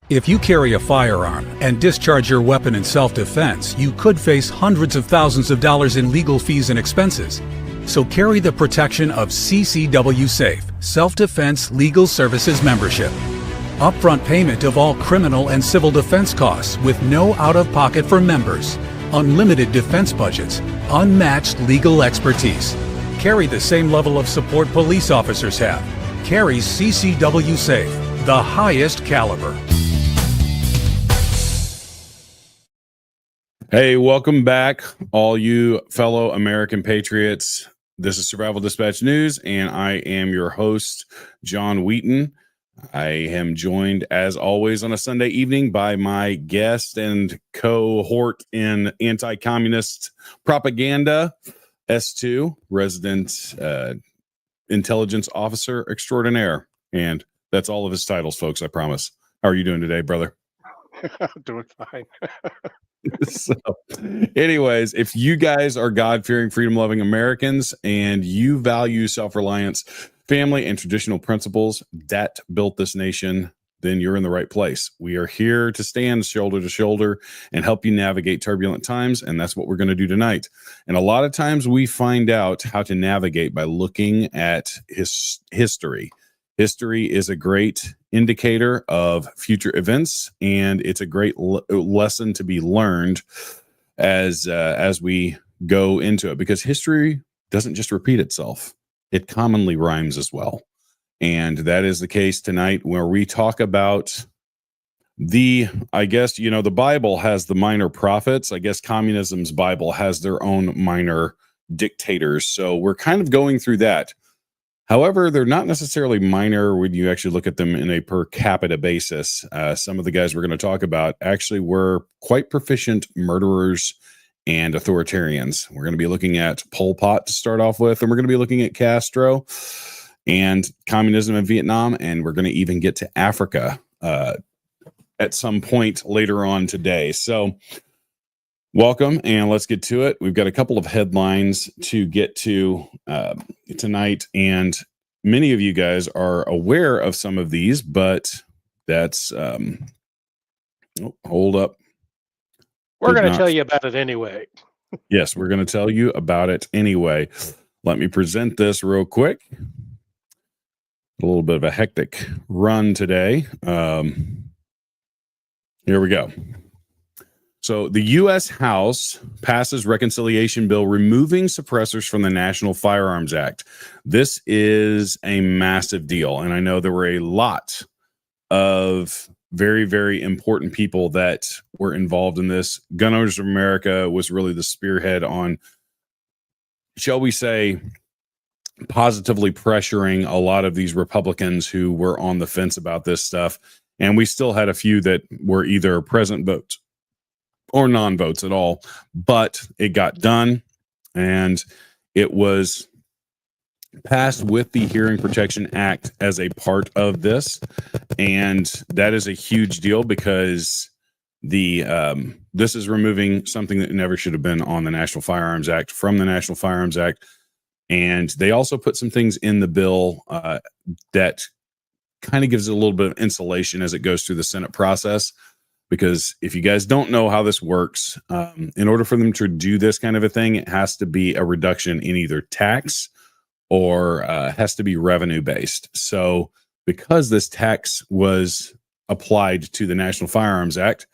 If you carry a firearm and discharge your weapon in self-defense, you could face hundreds of thousands of dollars in legal fees and expenses. So carry the protection of CCW Safe, Self-Defense Legal Services membership. Upfront payment of all criminal and civil defense costs with no out-of-pocket for members. Unlimited defense budgets, unmatched legal expertise. Carry the same level of support police officers have. Carry CCW Safe, the highest caliber. Hey, welcome back, all you fellow American patriots. This is Survival Dispatch News, and I am your host, John Wheaton. I am joined, as always, on a Sunday evening by my guest and cohort in anti-communist propaganda, S2, resident intelligence officer extraordinaire. And that's all of his titles, folks, I promise. How are you doing today, brother? I'm doing fine. So, anyways, if you guys are God-fearing, freedom-loving Americans and you value self-reliance, family, and traditional principles that built this nation, then you're in the right place. We are here to stand shoulder to shoulder and help you navigate turbulent times, and that's what we're going to do tonight. And a lot of times we find out how to navigate by looking at history. History is a great indicator of future events, and it's a great lesson to be learned as we go into it, because history doesn't just repeat itself. It commonly rhymes as well. And that is the case tonight, where we talk about the Bible has the minor prophets. I guess communism's Bible has their own minor dictators. So we're kind of going through that. However, they're not necessarily minor when you actually look at them in a per capita basis. Some of the guys we're going to talk about actually were quite proficient murderers and authoritarians. We're going to be looking at Pol Pot to start off with, and we're going to be looking at Castro and communism in Vietnam, and we're going to even get to Africa at some point later on today. So welcome, and let's get to it. We've got a couple of headlines to get to tonight, and many of you guys are aware of some of these, but that's hold up. We're going to tell you about it anyway. Yes, we're going to tell you about it anyway. Let me present this real quick. A little bit of a hectic run today. Here we go. So the U.S. House passes reconciliation bill removing suppressors from the National Firearms Act. This is a massive deal, and I know there were a lot of very, very important people that were involved in this. Gun Owners of America was really the spearhead on, shall we say, positively pressuring a lot of these Republicans who were on the fence about this stuff. And we still had a few that were either present votes or non-votes at all, but it got done, and it was passed with the Hearing Protection Act as a part of this. And that is a huge deal, because this is removing something that never should have been on the National Firearms Act from the National Firearms Act. And they also put some things in the bill that kind of gives it a little bit of insulation as it goes through the Senate process. Because if you guys don't know how this works, in order for them to do this kind of a thing, it has to be a reduction in either tax or has to be revenue based. So because this tax was applied to the National Firearms Act,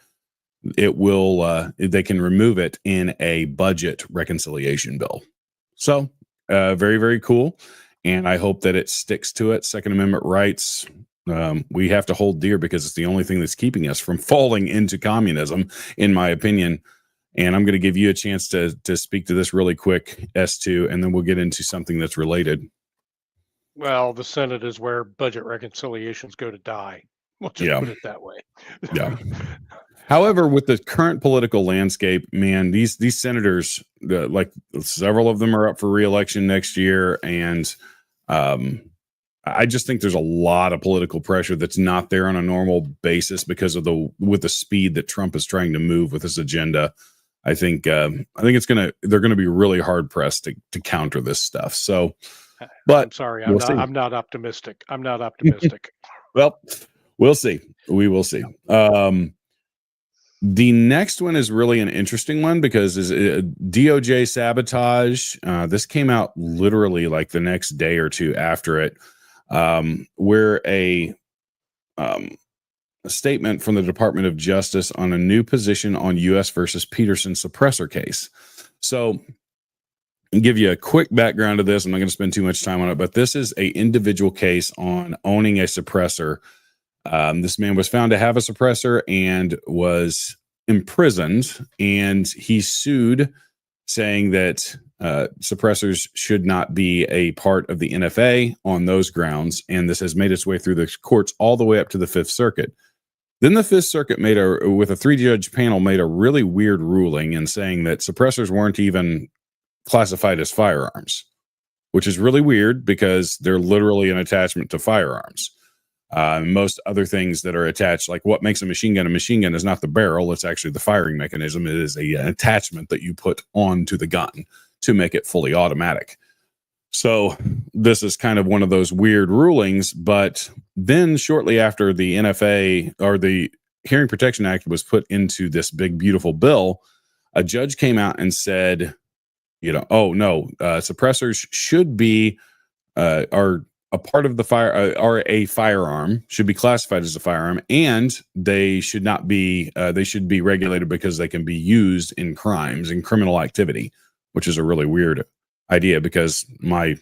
it will they can remove it in a budget reconciliation bill. So very, very cool. And I hope that it sticks to it. Second Amendment rights, we have to hold dear, because it's the only thing that's keeping us from falling into communism, in my opinion. And I'm going to give you a chance to speak to this really quick, S2, and then we'll get into something that's related. Well, the Senate is where budget reconciliations go to die. We'll just put it that way. Yeah. However, with the current political landscape, man, these senators, like several of them are up for re-election next year, and I just think there's a lot of political pressure that's not there on a normal basis because of with the speed that Trump is trying to move with his agenda. I think they're gonna be really hard pressed to counter this stuff. So, but I'm sorry, I'm not optimistic. I'm not optimistic. Well, We'll see. We will see. The next one is really an interesting one because is DOJ sabotage. This came out literally like the next day or two after it, where a statement from the Department of Justice on a new position on U.S. versus Peterson suppressor case. So I'll give you a quick background of this. I'm not going to spend too much time on it, but this is a individual case on owning a suppressor. This man was found to have a suppressor and was imprisoned, and he sued saying that suppressors should not be a part of the NFA on those grounds. And this has made its way through the courts all the way up to the Fifth Circuit. Then the Fifth Circuit with a 3-judge panel, made a really weird ruling in saying that suppressors weren't even classified as firearms, which is really weird because they're literally an attachment to firearms. Most other things that are attached, like what makes a machine gun is not the barrel. It's actually the firing mechanism. It is an attachment that you put onto the gun to make it fully automatic. So this is kind of one of those weird rulings. But then shortly after the NFA or the Hearing Protection Act was put into this big, beautiful bill, a judge came out and said, oh no, suppressors should be, are a part of the are a firearm, should be classified as a firearm, and they should not be, they should be regulated because they can be used in crimes and criminal activity, which is a really weird idea because my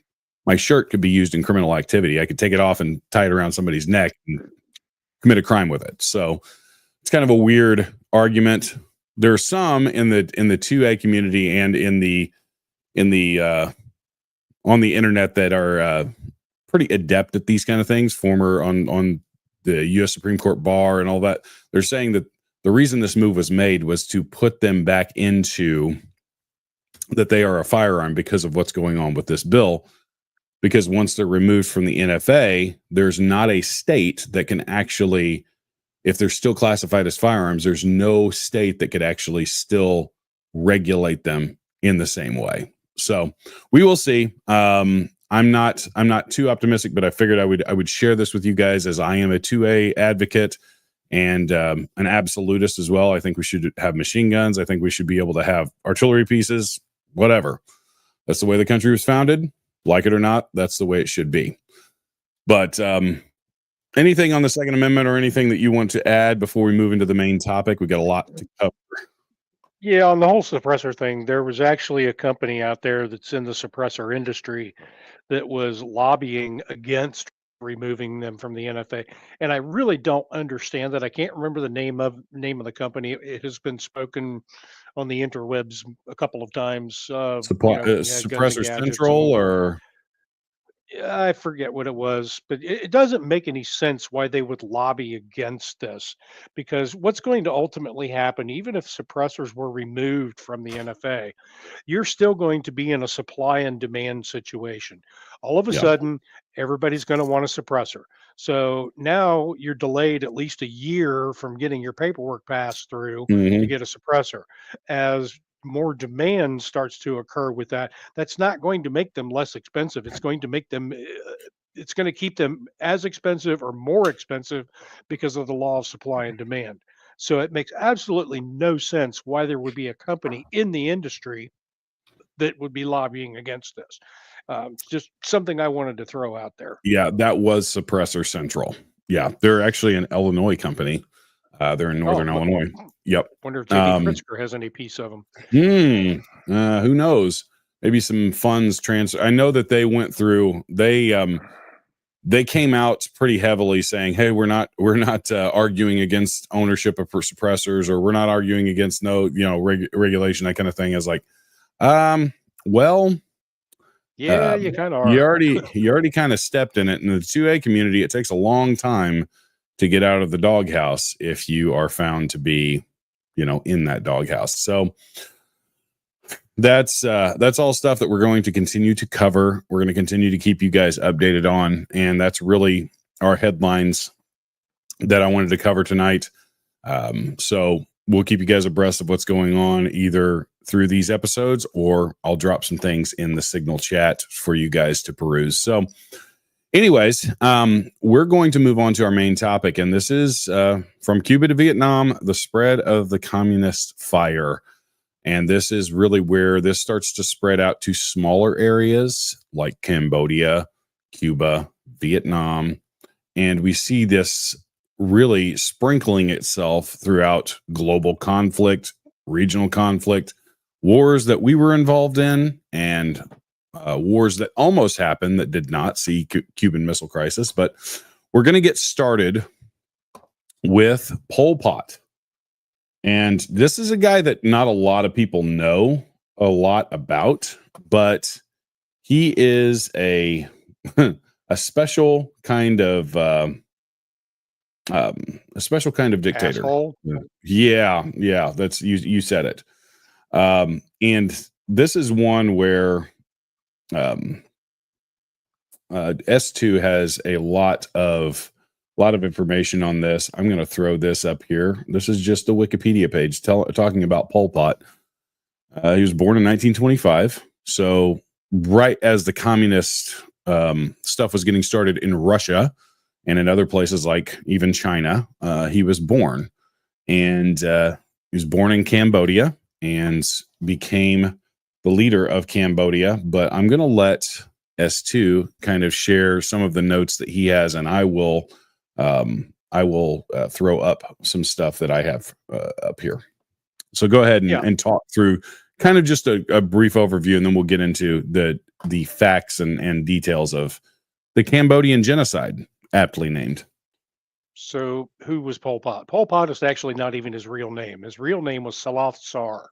shirt could be used in criminal activity. I could take it off and tie it around somebody's neck and commit a crime with it. So it's kind of a weird argument. There are some in the 2A community and in the on the internet that are pretty adept at these kind of things, former on the U.S. Supreme Court bar and all that. They're saying that the reason this move was made was to put them back into that they are a firearm because of what's going on with this bill. Because once they're removed from the NFA, there's not a state that can actually, if they're still classified as firearms, there's no state that could actually still regulate them in the same way. So we will see. I'm not too optimistic, but I figured I would share this with you guys as I am a 2A advocate and an absolutist as well. I think we should have machine guns. I think we should be able to have artillery pieces, whatever. That's the way the country was founded. Like it or not, that's the way it should be. But anything on the Second Amendment or anything that you want to add before we move into the main topic? We got a lot to cover. Yeah, on the whole suppressor thing, there was actually a company out there that's in the suppressor industry that was lobbying against removing them from the NFA. And I really don't understand that. I can't remember the name of the company. It has been spoken on the interwebs a couple of times. Yeah, Guns and Suppressor Gadgets Central and or I forget what it was, but it doesn't make any sense why they would lobby against this because what's going to ultimately happen, even if suppressors were removed from the NFA, you're still going to be in a supply and demand situation. All of a yeah. sudden, everybody's going to want a suppressor. So now you're delayed at least a year from getting your paperwork passed through to get a suppressor. As more demand starts to occur with that, that's not going to make them less expensive. It's going to make them, it's going to keep them as expensive or more expensive because of the law of supply and demand. So it makes absolutely no sense why there would be a company in the industry that would be lobbying against this. Just something I wanted to throw out there. Yeah, that was Suppressor Central. Yeah, they're actually an Illinois company. They're in Northern Illinois. Yep. Wonder if J.B. Pritzker has any piece of them. Who knows? Maybe some funds transfer. I know that they went through. They came out pretty heavily saying, "Hey, we're not arguing against ownership of suppressors, or we're not arguing against regulation, that kind of thing." Is like, well. Yeah, you kind of are. You already kind of stepped in it. In the 2A community, it takes a long time to get out of the doghouse if you are found to be, in that doghouse. So that's all stuff that we're going to continue to cover. We're going to continue to keep you guys updated on, and that's really our headlines that I wanted to cover tonight. So we'll keep you guys abreast of what's going on either through these episodes, or I'll drop some things in the Signal chat for you guys to peruse. So Anyways, we're going to move on to our main topic, and this is from Cuba to Vietnam, the spread of the communist fire. And this is really where this starts to spread out to smaller areas like Cambodia, Cuba, Vietnam. And we see this really sprinkling itself throughout global conflict, regional conflict, wars that we were involved in, and wars that almost happened that did not see Cuban Missile Crisis. But we're going to get started with Pol Pot. And this is a guy that not a lot of people know a lot about, but he is a a special kind of dictator. Asshole. Yeah, that's you said it. And this is one where S2 has a lot of information on this. I'm going to throw this up here. This is just a Wikipedia page talking about Pol Pot. He was born in 1925. So right as the communist stuff was getting started in Russia and in other places like even China, he was born. And he was born in Cambodia and became the leader of Cambodia. But I'm going to let S2 kind of share some of the notes that he has, and I will throw up some stuff that I have up here. So go ahead and talk through kind of just a brief overview, and then we'll get into the facts and details of the Cambodian genocide, aptly named. So who was Pol Pot? Pol Pot is actually not even his real name. His real name was Saloth Sar.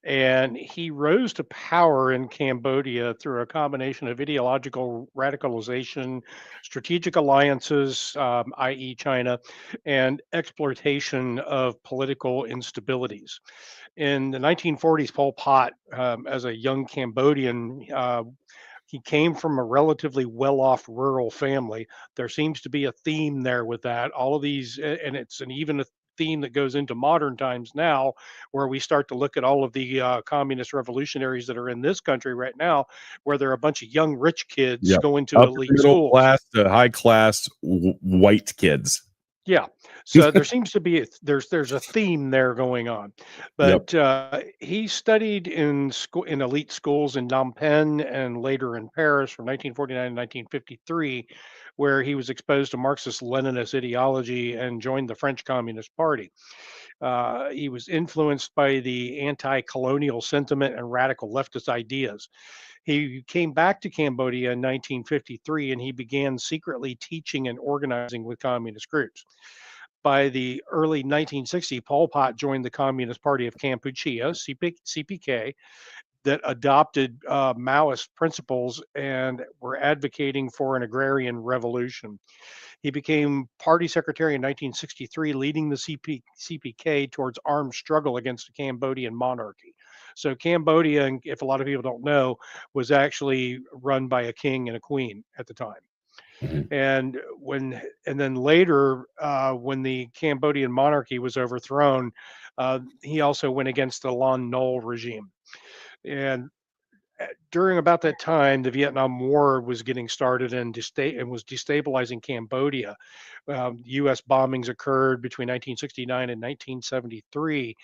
And he rose to power in Cambodia through a combination of ideological radicalization, strategic alliances, i.e., China, and exploitation of political instabilities. In the 1940s, Pol Pot, as a young Cambodian, he came from a relatively well-off rural family. There seems to be a theme there with that. All of these, and it's an even a theme that goes into modern times now, where we start to look at all of the communist revolutionaries that are in this country right now, where they're a bunch of young rich kids going to upper elite middle schools. class to high class white kids. Yeah. So there seems to be there's a theme there going on, but he studied in elite schools in Phnom Penh and later in Paris from 1949 to 1953, where he was exposed to Marxist-Leninist ideology and joined the French Communist Party. He was influenced by the anti-colonial sentiment and radical leftist ideas. He came back to Cambodia in 1953 and he began secretly teaching and organizing with communist groups. By the early 1960s, Pol Pot joined the Communist Party of Kampuchea, CPK, that adopted Maoist principles and were advocating for an agrarian revolution. He became party secretary in 1963, leading the CPK towards armed struggle against the Cambodian monarchy. So Cambodia, if a lot of people don't know, was actually run by a king and a queen at the time. And then later, when the Cambodian monarchy was overthrown, he also went against the Lon Nol regime. And during about that time, the Vietnam War was getting started and was destabilizing Cambodia. U.S. bombings occurred between 1969 and 1973,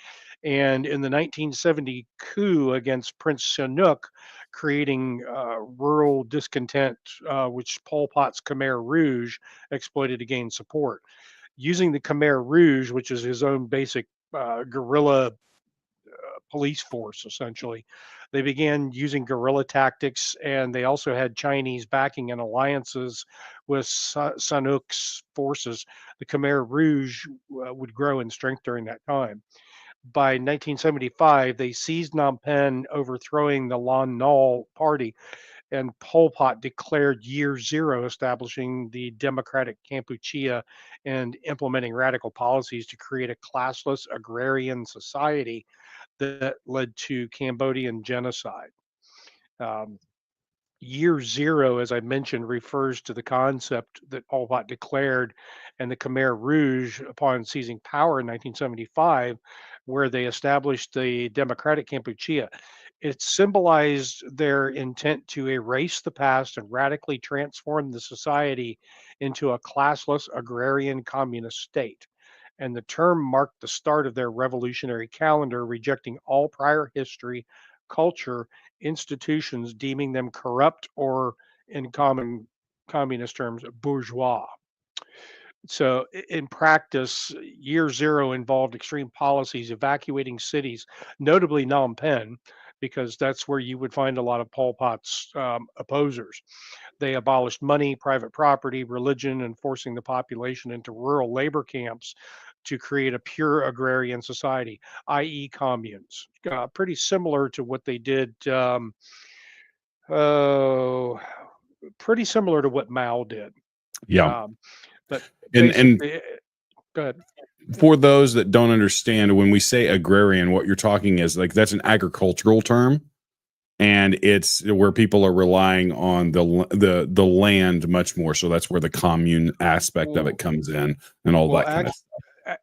and in the 1970 coup against Prince Sihanouk, creating rural discontent, which Pol Pot's Khmer Rouge exploited to gain support. Using the Khmer Rouge, which is his own basic guerrilla police force, essentially. They began using guerrilla tactics, and they also had Chinese backing and alliances with Sihanouk's forces. The Khmer Rouge would grow in strength during that time. By 1975, they seized Phnom Penh, overthrowing the Lon Nol party, and Pol Pot declared Year Zero, establishing the Democratic Kampuchea and implementing radical policies to create a classless agrarian society that led to Cambodian genocide. Um, Year Zero, as I mentioned, refers to the concept that Pol Pot declared and the Khmer Rouge upon seizing power in 1975, where they established the Democratic Kampuchea. It symbolized their intent to erase the past and radically transform the society into a classless agrarian communist state. And the term marked the start of their revolutionary calendar, rejecting all prior history, culture, institutions, deeming them corrupt or, in common communist terms, bourgeois. So, in practice, year zero involved extreme policies evacuating cities, notably Phnom Penh, because that's where you would find a lot of Pol Pot's opposers. They abolished money, private property, religion, and forcing the population into rural labor camps to create a pure agrarian society, i.e., communes. Pretty similar to what they did. Oh, pretty similar to what Mao did. Yeah. Um, but And basically, go ahead. for those that don't understand, when we say agrarian, what you're talking is like that's an agricultural term, and it's where people are relying on the land much more. So that's where the commune aspect of it Well, comes in, and all well, that kind of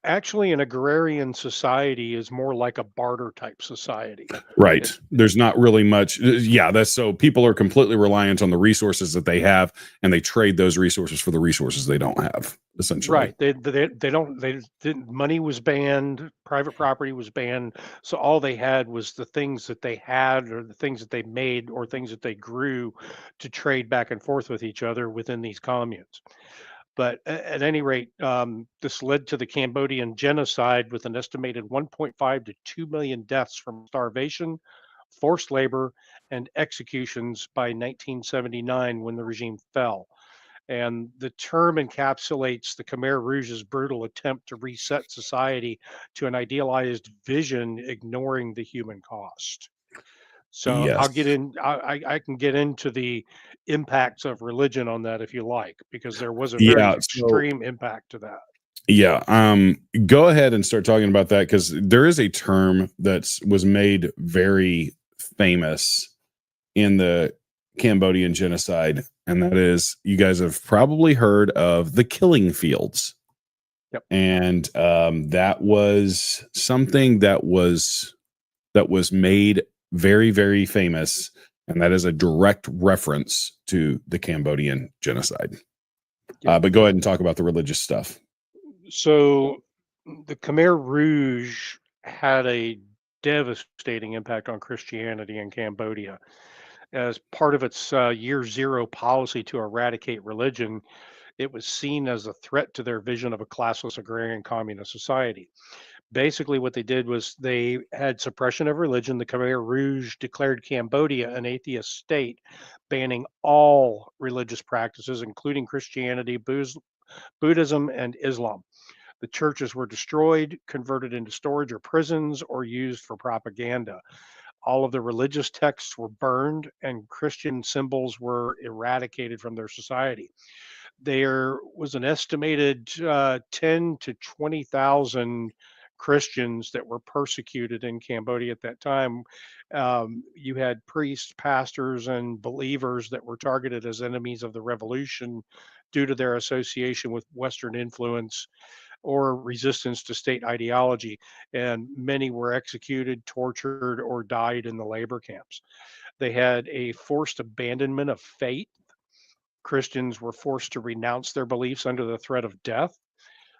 actually, an agrarian society is more like a barter type society. right. It's There's not really much. Yeah, that's so people are completely reliant on the resources that they have, and they trade those resources for the resources they don't have, essentially. right. They don't they didn't money was banned, private property was banned. So all they had was the things that they had or the things that they made or things that they grew to trade back and forth with each other within these communes. But at any rate, this led to the Cambodian genocide with an estimated 1.5 to 2 million deaths from starvation, forced labor, and executions by 1979 when the regime fell. And the term encapsulates the Khmer Rouge's brutal attempt to reset society to an idealized vision, ignoring the human cost. So I'll get Yes. in. I can get into the impacts of religion on that if you like, because there was a very Yeah. So extreme impact to that. yeah, go ahead and start talking about that because there is a term that's was made very famous in the Cambodian genocide, and that is you guys have probably heard of the killing fields. Yep. And that was something that was made very, very famous, and that is a direct reference to the Cambodian genocide. Yep. But go ahead and talk about the religious stuff. So the Khmer Rouge had a devastating impact on Christianity in Cambodia. As part of its year zero policy to eradicate religion, it was seen as a threat to their vision of a classless agrarian communist society. Basically, what they did was they had suppression of religion. The Khmer Rouge declared Cambodia an atheist state, banning all religious practices, including Christianity, Buddhism, and Islam. The churches were destroyed, converted into storage or prisons, or used for propaganda. All of the religious texts were burned, and Christian symbols were eradicated from their society. There was an estimated 10 to 20,000 Christians that were persecuted in Cambodia at that time. You had priests, pastors, and believers that were targeted as enemies of the revolution due to their association with Western influence or resistance to state ideology. And many were executed, tortured, or died in the labor camps. They had a forced abandonment of faith. Christians were forced to renounce their beliefs under the threat of death.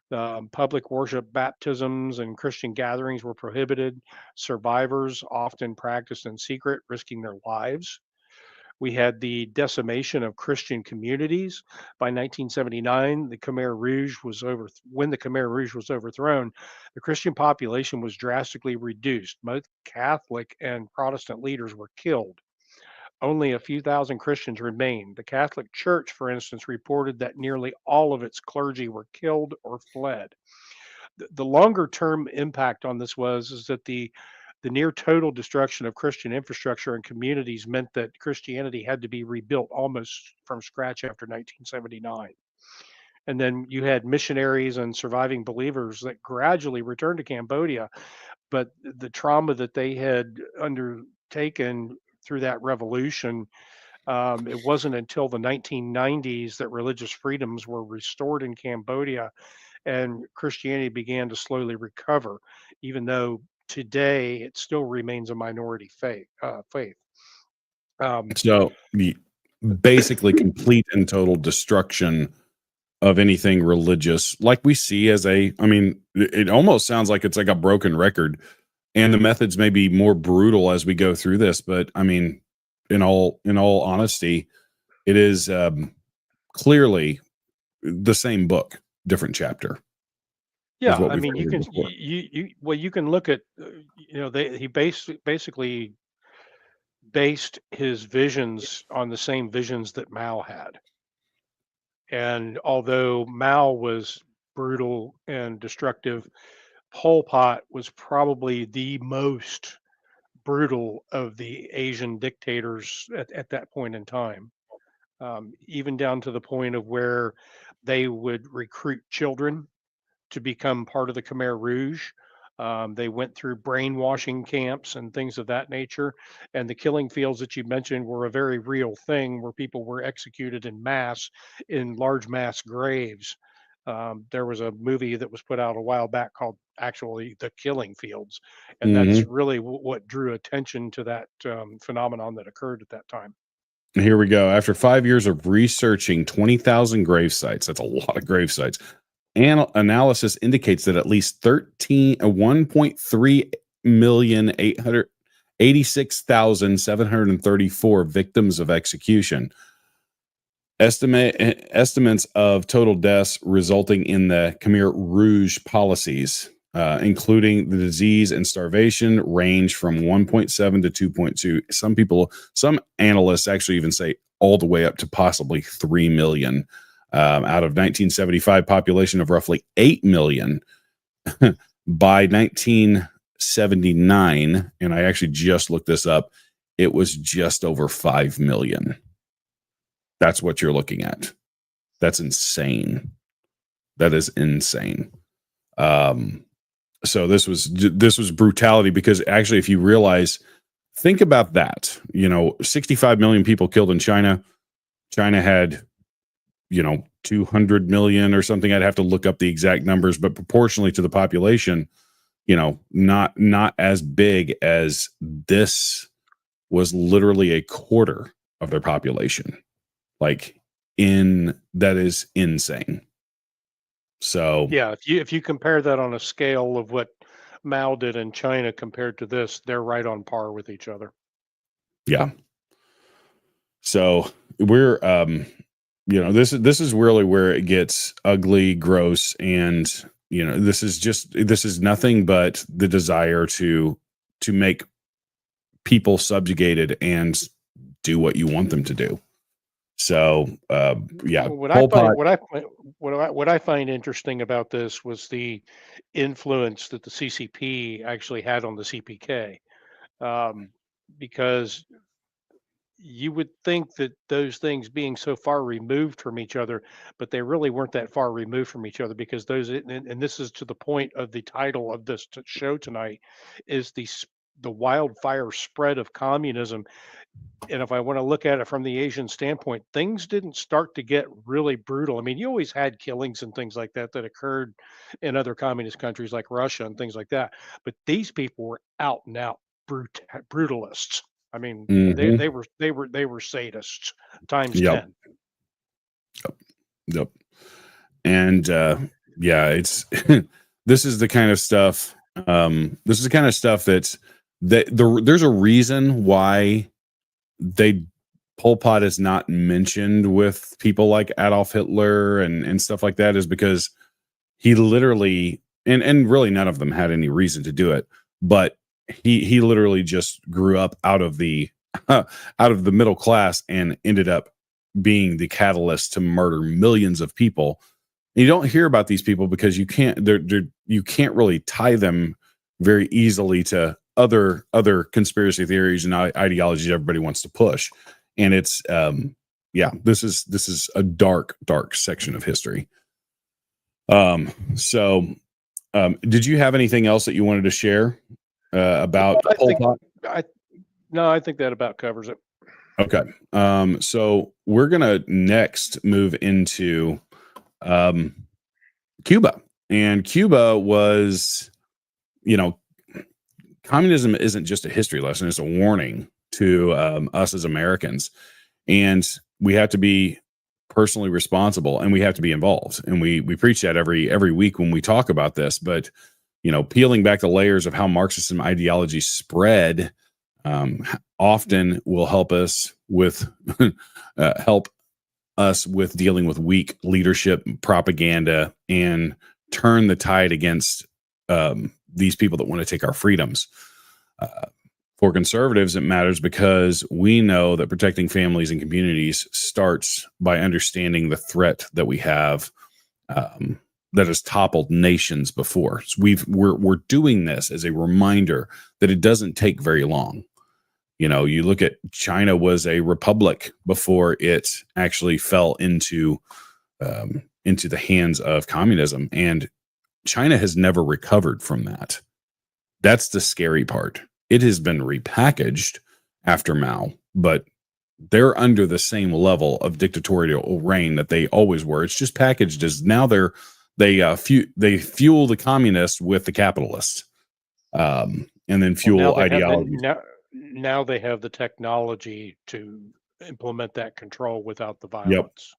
Public worship, baptisms, and Christian gatherings were prohibited. Survivors often practiced in secret, risking their lives. We had the decimation of Christian communities. By 1979, the Khmer Rouge was over. When the Khmer Rouge was overthrown, the Christian population was drastically reduced. Both Catholic and Protestant leaders were killed. Only a few thousand Christians remained. The Catholic Church, for instance, reported that nearly all of its clergy were killed or fled. The longer term impact on this was is that the near total destruction of Christian infrastructure and communities meant that Christianity had to be rebuilt almost from scratch after 1979. And then you had missionaries and surviving believers that gradually returned to Cambodia, but the trauma that they had undertaken through that revolution, it wasn't until the 1990s that religious freedoms were restored in Cambodia and Christianity began to slowly recover, even though today it still remains a minority faith. Um, So basically complete and total destruction of anything religious, like we see as it almost sounds like it's like a broken record, and the methods may be more brutal as we go through this, but I mean, in all honesty, it is clearly the same book, different chapter, is yeah, what I we've mean, covered before. you can look at he basically based his visions on the same visions that Mao had. And although Mao was brutal and destructive, Pol Pot was probably the most brutal of the Asian dictators at that point in time, even down to the point of where they would recruit children to become part of the Khmer Rouge. They went through brainwashing camps and things of that nature. And the killing fields that you mentioned were a very real thing where people were executed in mass in large mass graves. There was a movie that was put out a while back called actually The Killing Fields. And that's Hmm. really what drew attention to that phenomenon that occurred at that time. Here we go. After 5 years of researching 20,000 grave sites, that's a lot of grave sites. Analysis indicates that at least 1.3 million 886,734 victims of execution. Estimates of total deaths resulting in the Khmer Rouge policies, including the disease and starvation, range from 1.7 to 2.2. Some analysts actually even say all the way up to possibly 3 million. Out of 1975 population of roughly 8 million. By 1979, and I actually just looked this up, it was just over 5 million. That's what you're looking at. That's insane. That is insane. So this was brutality, because actually, if you realize, think about that, 65 million people killed in China. China had, 200 million or something. I'd have to look up the exact numbers, but proportionally to the population, not as big as this was. Literally a quarter of their population. That is insane. So Yeah, if you compare that on a scale of what Mao did in China compared to this, they're right on par with each other. yeah. So we're this is really where it gets ugly, gross, and this is nothing but the desire to make people subjugated and do what you want them to do. So yeah, What I Pol find Pot. what I find interesting about this was the influence that the CCP actually had on the CPK, because you would think that those things being so far removed from each other, but they really weren't that far removed from each other, because and this is to the point of the title of this show tonight, is the wildfire spread of communism. And if I want to look at it from the Asian standpoint, things didn't start to get really brutal. I mean, you always had killings and things like that that occurred in other communist countries like Russia and things like that. But these people were out and out brutalists. I mean, Mhm. they were sadists times Yep. 10. Yep. And yeah, it's this is the kind of stuff. This is the kind of stuff there's a reason why Pol Pot is not mentioned with people like Adolf Hitler and stuff like that, is because he literally, and really none of them had any reason to do it, but he literally just grew up out of the middle class and ended up being the catalyst to murder millions of people. And you don't hear about these people because you can't really tie them very easily to other conspiracy theories and ideologies everybody wants to push. And it's this is a dark section of history. So did you have anything else that you wanted to share about I Pol think Pot? I think that about covers it. Okay. So we're gonna next move into Cuba. And Cuba was, communism isn't just a history lesson; it's a warning to us as Americans, and we have to be personally responsible, and we have to be involved. And we preach that every week when we talk about this. But peeling back the layers of how Marxism ideology spread often will help us with dealing with weak leadership, propaganda, and turn the tide against these people that want to take our freedoms. For conservatives, it matters because we know that protecting families and communities starts by understanding the threat that we have that has toppled nations before. So we're doing this as a reminder that it doesn't take very long. You look at China was a republic before it actually fell into the hands of communism, and China has never recovered from that. That's the scary part. It has been repackaged after Mao, but they're under the same level of dictatorial reign that they always were. It's just packaged as now they fuel the communists with the capitalists, and then fuel ideology. Now they have the technology to implement that control without the violence.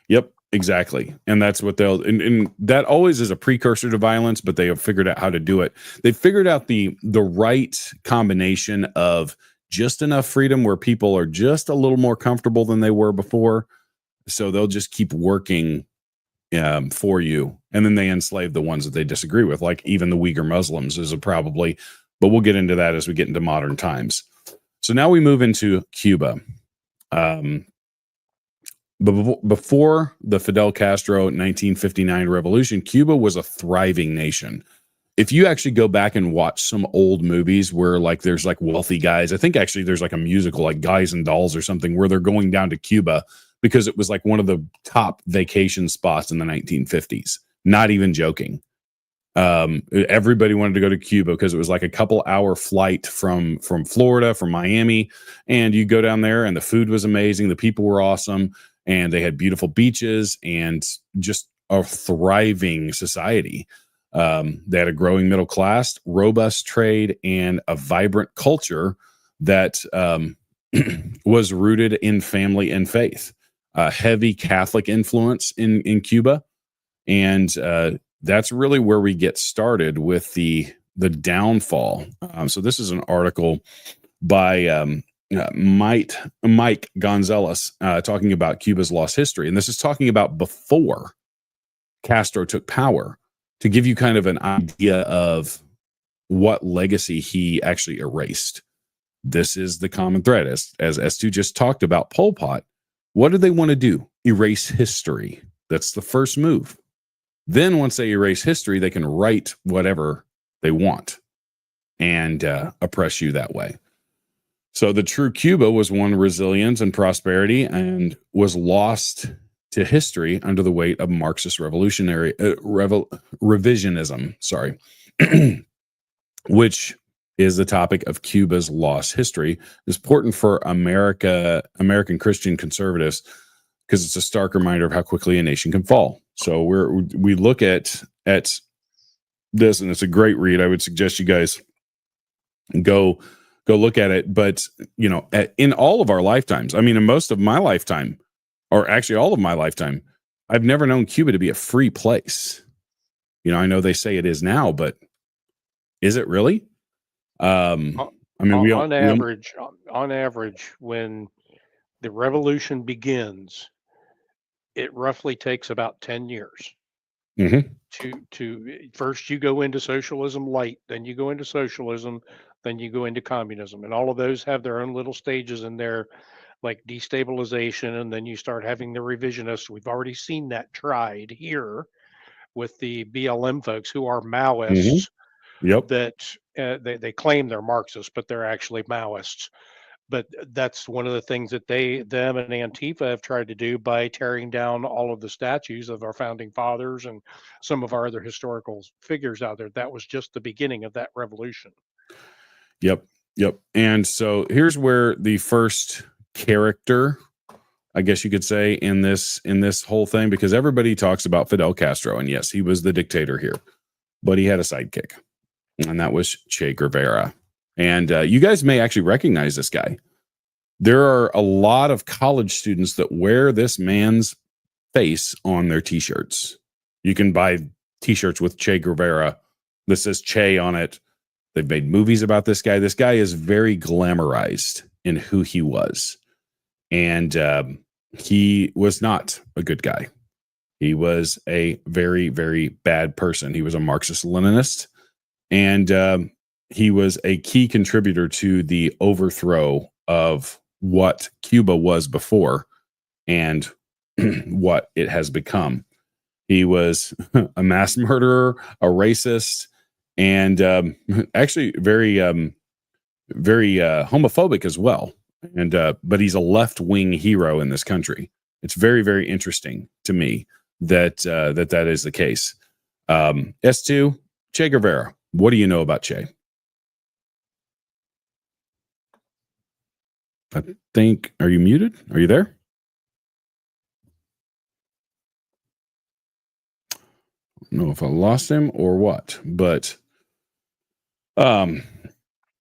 Yep, exactly. And that's what and that always is a precursor to violence, but they have figured out how to do it. They figured out the right combination of just enough freedom where people are just a little more comfortable than they were before. So they'll just keep working for you. And then they enslave the ones that they disagree with, like even the Uyghur Muslims is probably, but we'll get into that as we get into modern times. So now we move into Cuba. But before the Fidel Castro 1959 revolution, Cuba was a thriving nation. If you actually go back and watch some old movies where there's wealthy guys, I think actually there's a musical like Guys and Dolls or something where they're going down to Cuba because it was one of the top vacation spots in the 1950s. Not even joking. Everybody wanted to go to Cuba because it was a couple hour flight from Florida, from Miami, and you go down there and the food was amazing. The people were awesome. And they had beautiful beaches and just a thriving society. They had a growing middle class, robust trade, and a vibrant culture that was rooted in family and faith. Heavy Catholic influence in Cuba. And that's really where we get started with the downfall. So this is an article by Mike Gonzalez talking about Cuba's lost history. And this is talking about before Castro took power, to give you kind of an idea of what legacy he actually erased. This is the common thread. As S2 just talked about Pol Pot, what do they want to do? Erase history. That's the first move. Then once they erase history, they can write whatever they want and oppress you that way. So the true Cuba was one resilience and prosperity and was lost to history under the weight of Marxist revisionism, which is the topic of Cuba's lost history. It's important for American Christian conservatives because it's a stark reminder of how quickly a nation can fall. So we look at this, and it's a great read. I would suggest you guys go look at it. But in all of our lifetimes, in most of my lifetime, or actually all of my lifetime, I've never known Cuba to be a free place. I know they say it is now, but is it really? On average, when the revolution begins, it roughly takes about 10 years. Mm-hmm. To first you go into socialism light, then you go into socialism, then you go into communism, and all of those have their own little stages in there, like destabilization, and then you start having the revisionists. We've already seen that tried here with the BLM folks who are Maoists. Mm-hmm. Yep. That they claim they're Marxists, but they're actually Maoists. But that's one of the things that them and Antifa have tried to do by tearing down all of the statues of our founding fathers and some of our other historical figures out there. That was just the beginning of that revolution. Yep. And so here's where the first character, I guess you could say, in this whole thing, because everybody talks about Fidel Castro, and yes, he was the dictator here, but he had a sidekick. and that was Che Guevara. And you guys may actually recognize this guy. There are a lot of college students that wear this man's face on their t-shirts. You can buy t-shirts with Che Guevara that says Che on it. They've made movies about this guy. This guy is very glamorized in who he was. And he was not a good guy. He was a very, very bad person. He was a Marxist-Leninist, and he was a key contributor to the overthrow of what Cuba was before and what it has become. He was a mass murderer, a racist, and actually very homophobic as well. And but he's a left-wing hero in this country. It's very, very interesting to me that that is the case. S2, Che Guevara. What do you know about Che? I think, are you muted? Are you there? I don't know if I lost him or what, but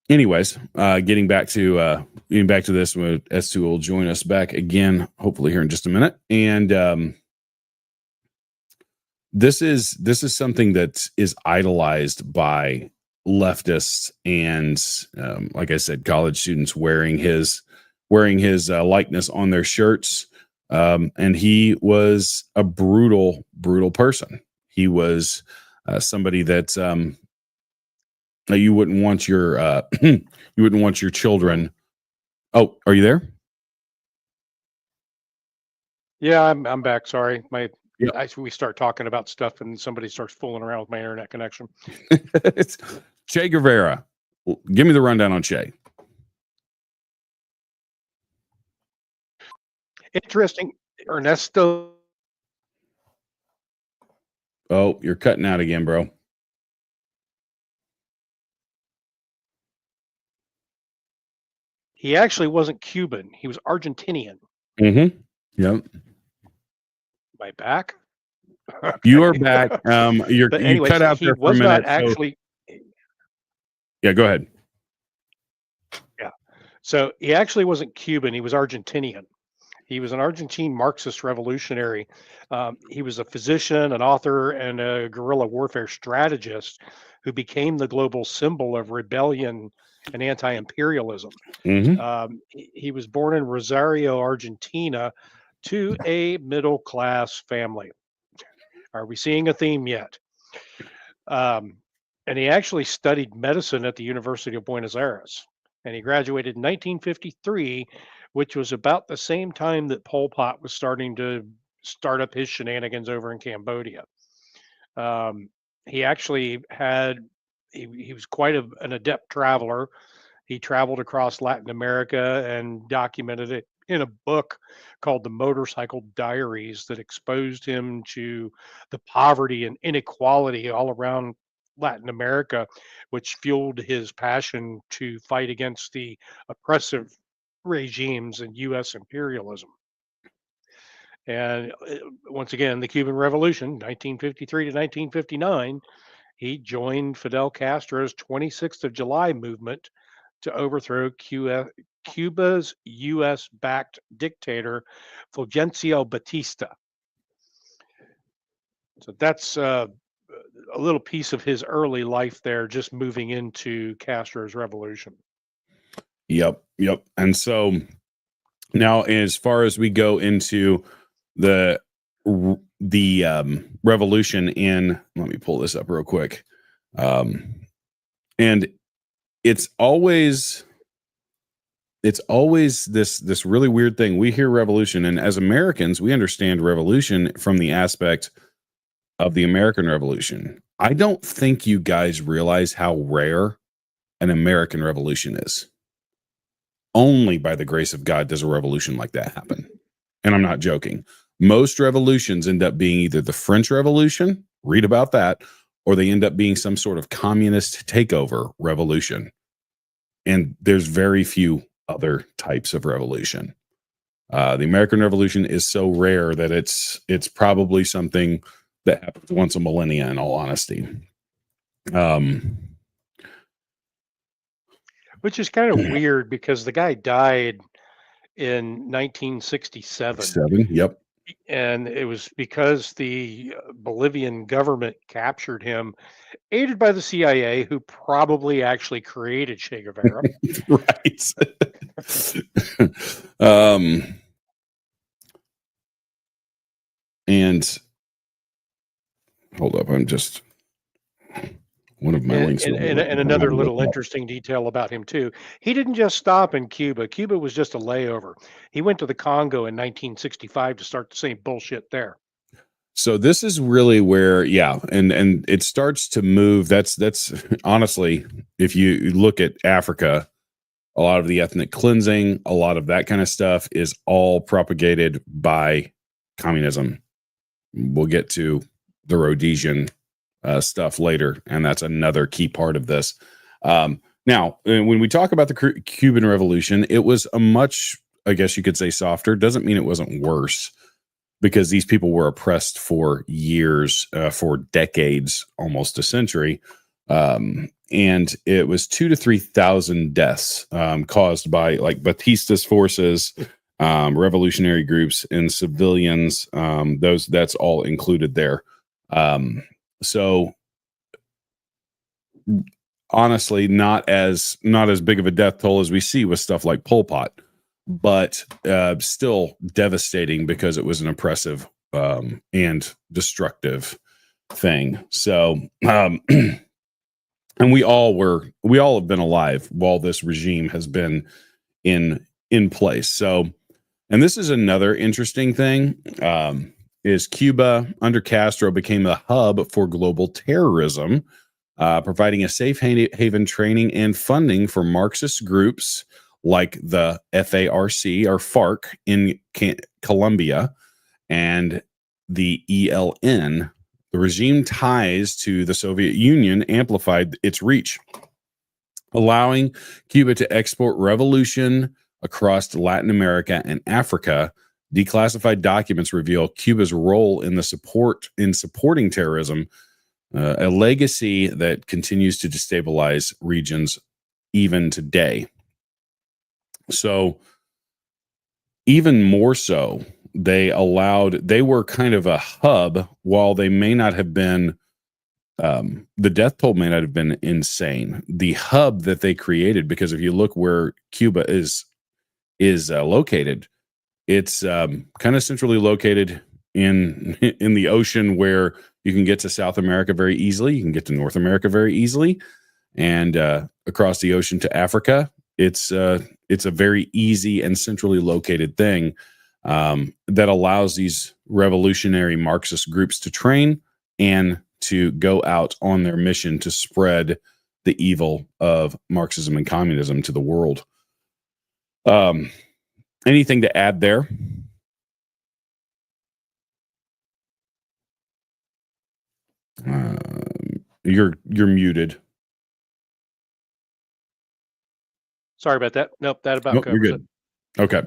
anyways, getting back to this, S2 will join us back again, hopefully here in just a minute. And this is something that is idolized by leftists and, like I said, college students wearing his likeness on their shirts. And he was a brutal person. He was somebody that you wouldn't want your children. Oh, are you there? Yeah, I'm back. Sorry, we start talking about stuff and somebody starts fooling around with my internet connection. It's Che Guevara. Give me the rundown on Che. Interesting, Ernesto. Oh, you're cutting out again, bro. He actually wasn't Cuban. He was Argentinian. Mm-hmm. Yep. Am I back? Okay. You are back. You cut out there for a minute. Not actually. Yeah, go ahead. Yeah. So he actually wasn't Cuban. He was Argentinian. He was an Argentine Marxist revolutionary. He was a physician, an author, and a guerrilla warfare strategist who became the global symbol of rebellion and anti-imperialism. Mm-hmm. He was born in Rosario, Argentina, to a middle-class family. Are we seeing a theme yet? And he actually studied medicine at the University of Buenos Aires, and he graduated in 1953, which was about the same time that Pol Pot was starting to start up his shenanigans over in Cambodia. He actually he was quite an adept traveler. He traveled across Latin America and documented it in a book called The Motorcycle Diaries that exposed him to the poverty and inequality all around Latin America, which fueled his passion to fight against the oppressive regimes and U.S. imperialism. And once again, the Cuban Revolution, 1953 to 1959, he joined Fidel Castro's 26th of July movement to overthrow Cuba's U.S.-backed dictator, Fulgencio Batista. So that's a little piece of his early life there, just moving into Castro's revolution. Yep. And so now, as far as we go into the revolution in, let me pull this up real quick. And it's always this really weird thing. We hear revolution, and as Americans, we understand revolution from the aspect of the American Revolution. I don't think you guys realize how rare an American Revolution is. Only by the grace of God does a revolution like that happen. And I'm not joking. Most revolutions end up being either the French Revolution, read about that, or they end up being some sort of communist takeover revolution. And there's very few other types of revolution. The American Revolution is so rare that it's probably something that happens once a millennia, in all honesty. which is kind of weird because the guy died in 1967, 7. Yep. and it was because the Bolivian government captured him, aided by the CIA, who probably actually created Che Guevara. Right. um, and hold up, I'm just one of my links. And another little interesting detail about him too, he didn't just stop in Cuba. Cuba was just a layover. He went to the Congo in 1965 to start the same bullshit there. So this is really where, yeah, and it starts to move. That's honestly, if you look at Africa, a lot of the ethnic cleansing, a lot of that kind of stuff is all propagated by communism. We'll get to the Rhodesian stuff later, and that's another key part of this. Now, when we talk about the Cuban Revolution, it was a much, I guess you could say, softer. Doesn't mean it wasn't worse, because these people were oppressed for years, for decades, almost a century. And it was 2,000 to 3,000 deaths caused by like Batista's forces, revolutionary groups, and civilians. That's all included there. So honestly, not as big of a death toll as we see with stuff like Pol Pot, but still devastating because it was an oppressive and destructive thing. So, and we all have been alive while this regime has been in place. So, and this is another interesting thing, is Cuba under Castro became a hub for global terrorism, providing a safe haven training and funding for Marxist groups like the FARC in Colombia and the ELN. The regime ties to the Soviet Union amplified its reach, allowing Cuba to export revolution across Latin America and Africa. Declassified documents reveal Cuba's role in supporting terrorism, a legacy that continues to destabilize regions even today. So even more so, they were kind of a hub, while they may not have been, the death toll may not have been insane. The hub that they created, because if you look where Cuba is located, it's kind of centrally located in the ocean, where you can get to South America very easily. You can get to North America very easily, and across the ocean to Africa. It's a very easy and centrally located thing that allows these revolutionary Marxist groups to train and to go out on their mission to spread the evil of Marxism and communism to the world. Anything to add there? You're muted. Sorry about that. Nope, that about covers you're good. It. Okay.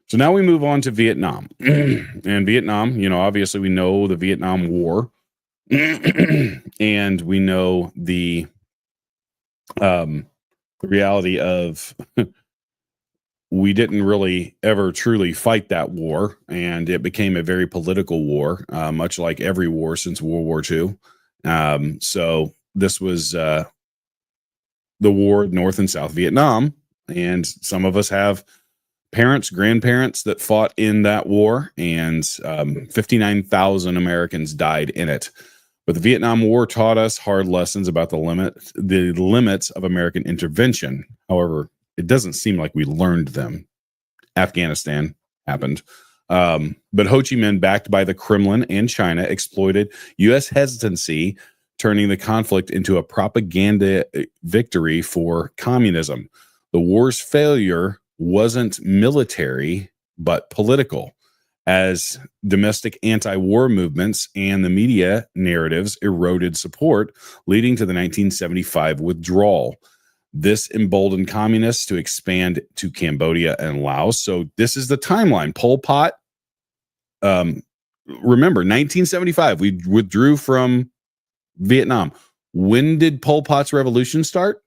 So now we move on to Vietnam. And Vietnam, obviously we know the Vietnam War. And we know the reality of we didn't really ever truly fight that war, and it became a very political war, much like every war since World War II. So this was the war North and South Vietnam, and some of us have parents, grandparents that fought in that war, and 59,000 Americans died in it. But the Vietnam War taught us hard lessons about the limits of American intervention. However, it doesn't seem like we learned them. Afghanistan happened. But Ho Chi Minh, backed by the Kremlin and China, exploited U.S. hesitancy, turning the conflict into a propaganda victory for communism. The war's failure wasn't military, but political, as domestic anti-war movements and the media narratives eroded support, leading to the 1975 withdrawal. This emboldened communists to expand to Cambodia and Laos. So this is the timeline. Pol Pot, remember, 1975, we withdrew from Vietnam. When did Pol Pot's revolution start?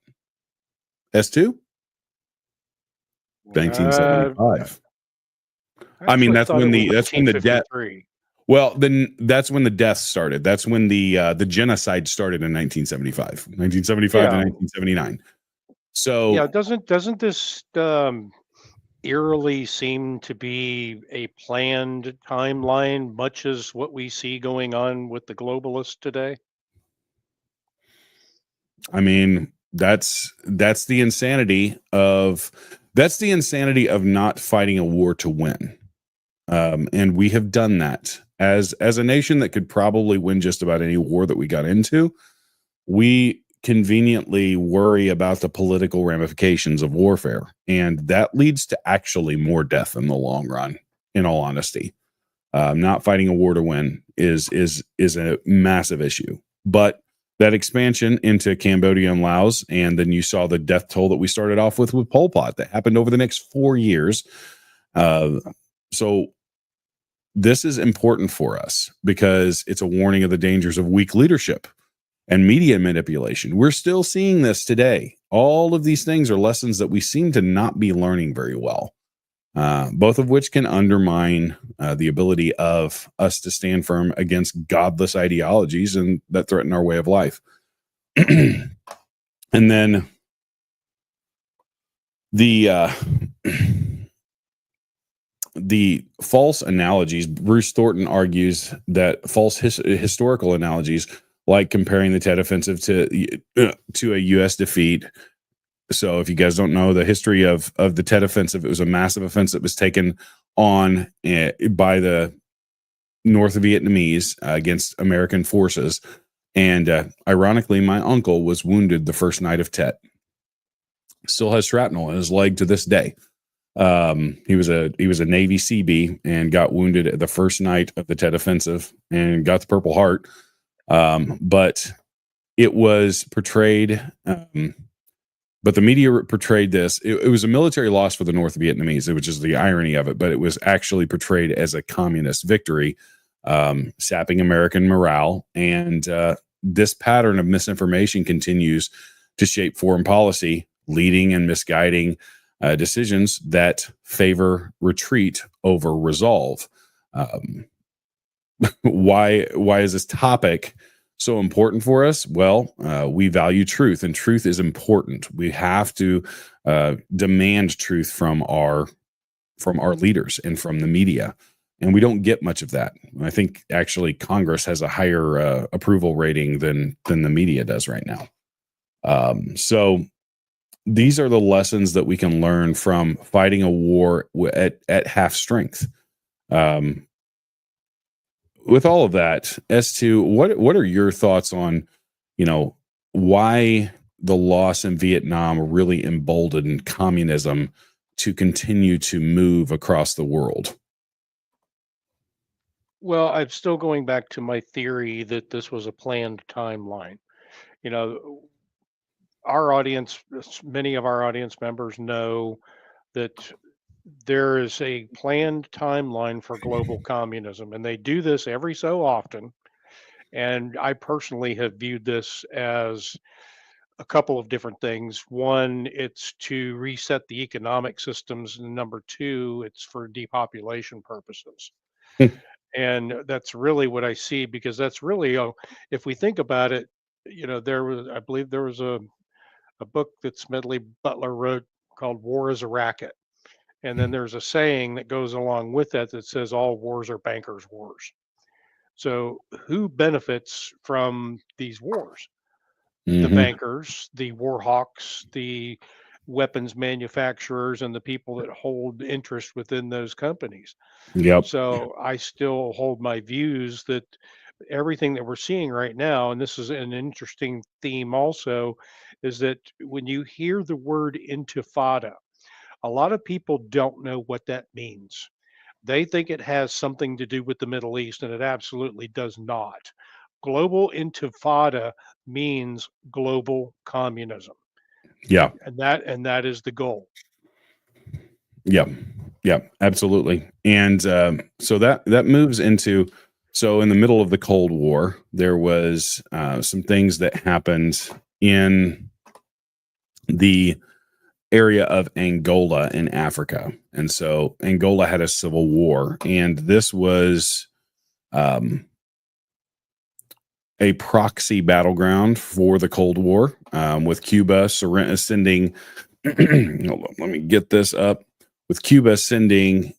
S2? Uh, 1975. I I mean, actually that's thought it when was the death. 1953. Well, then that's when the deaths started. That's when the genocide started in 1975, 1975 to Yeah, 1979. yeah. So, Doesn't this eerily seem to be a planned timeline, much as what we see going on with the globalists today? I mean, that's the insanity of not fighting a war to win. And we have done that as a nation that could probably win just about any war that we got into. We conveniently worry about the political ramifications of warfare, and that leads to actually more death in the long run. In all honesty, not fighting a war to win is a massive issue. But that expansion into Cambodia and Laos, and then you saw the death toll that we started off with Pol Pot that happened over the next 4 years. So this is important for us because it's a warning of the dangers of weak leadership and media manipulation. We're still seeing this today. All of these things are lessons that we seem to not be learning very well, both of which can undermine the ability of us to stand firm against godless ideologies and that threaten our way of life. And then the the false analogies. Bruce Thornton argues that false historical analogies, like comparing the Tet Offensive to a U.S. defeat. So, if you guys don't know the history of the Tet Offensive, it was a massive offensive that was taken on by the North Vietnamese against American forces, and ironically, my uncle was wounded the first night of Tet. Still has shrapnel in his leg to this day. He was a Navy CB and got wounded the first night of the Tet Offensive and got the Purple Heart. But it was portrayed, but the media portrayed this. It was a military loss for the North Vietnamese, which is the irony of it, but it was actually portrayed as a communist victory, sapping American morale. And this pattern of misinformation continues to shape foreign policy, leading and misguiding decisions that favor retreat over resolve. Why is this topic so important for us? Well, we value truth, and truth is important. We have to demand truth from our leaders and from the media, and we don't get much of that. I think actually Congress has a higher approval rating than the media does right now. So these are the lessons that we can learn from fighting a war at half strength. With all of that, as to what are your thoughts on, why the loss in Vietnam really emboldened communism to continue to move across the world? Well, I'm still going back to my theory that this was a planned timeline. You know, our audience, many of our audience members know that there is a planned timeline for global communism, and they do this every so often. And I personally have viewed this as a couple of different things. One, it's to reset the economic systems, and number two, it's for depopulation purposes. And that's really what I see, because that's really, if we think about it, I believe there was a book that Smedley Butler wrote called War is a Racket. And then there's a saying that goes along with that that says all wars are bankers' wars. So who benefits from these wars? The Mm-hmm. bankers, the war hawks, the weapons manufacturers, and the people that hold interest within those companies. Yep. So I still hold my views that everything that we're seeing right now, and this is an interesting theme also, is that when you hear the word intifada, a lot of people don't know what that means. They think it has something to do with the Middle East, and it absolutely does not. Global intifada means global communism, Yeah. and that is the goal. Yep. Yep. Absolutely. And so that moves into, so in the middle of the Cold War, there was some things that happened in the area of Angola in Africa. And so Angola had a civil war, and this was a proxy battleground for the Cold War, with Cuba sending, hold on, let me get this up, with Cuba sending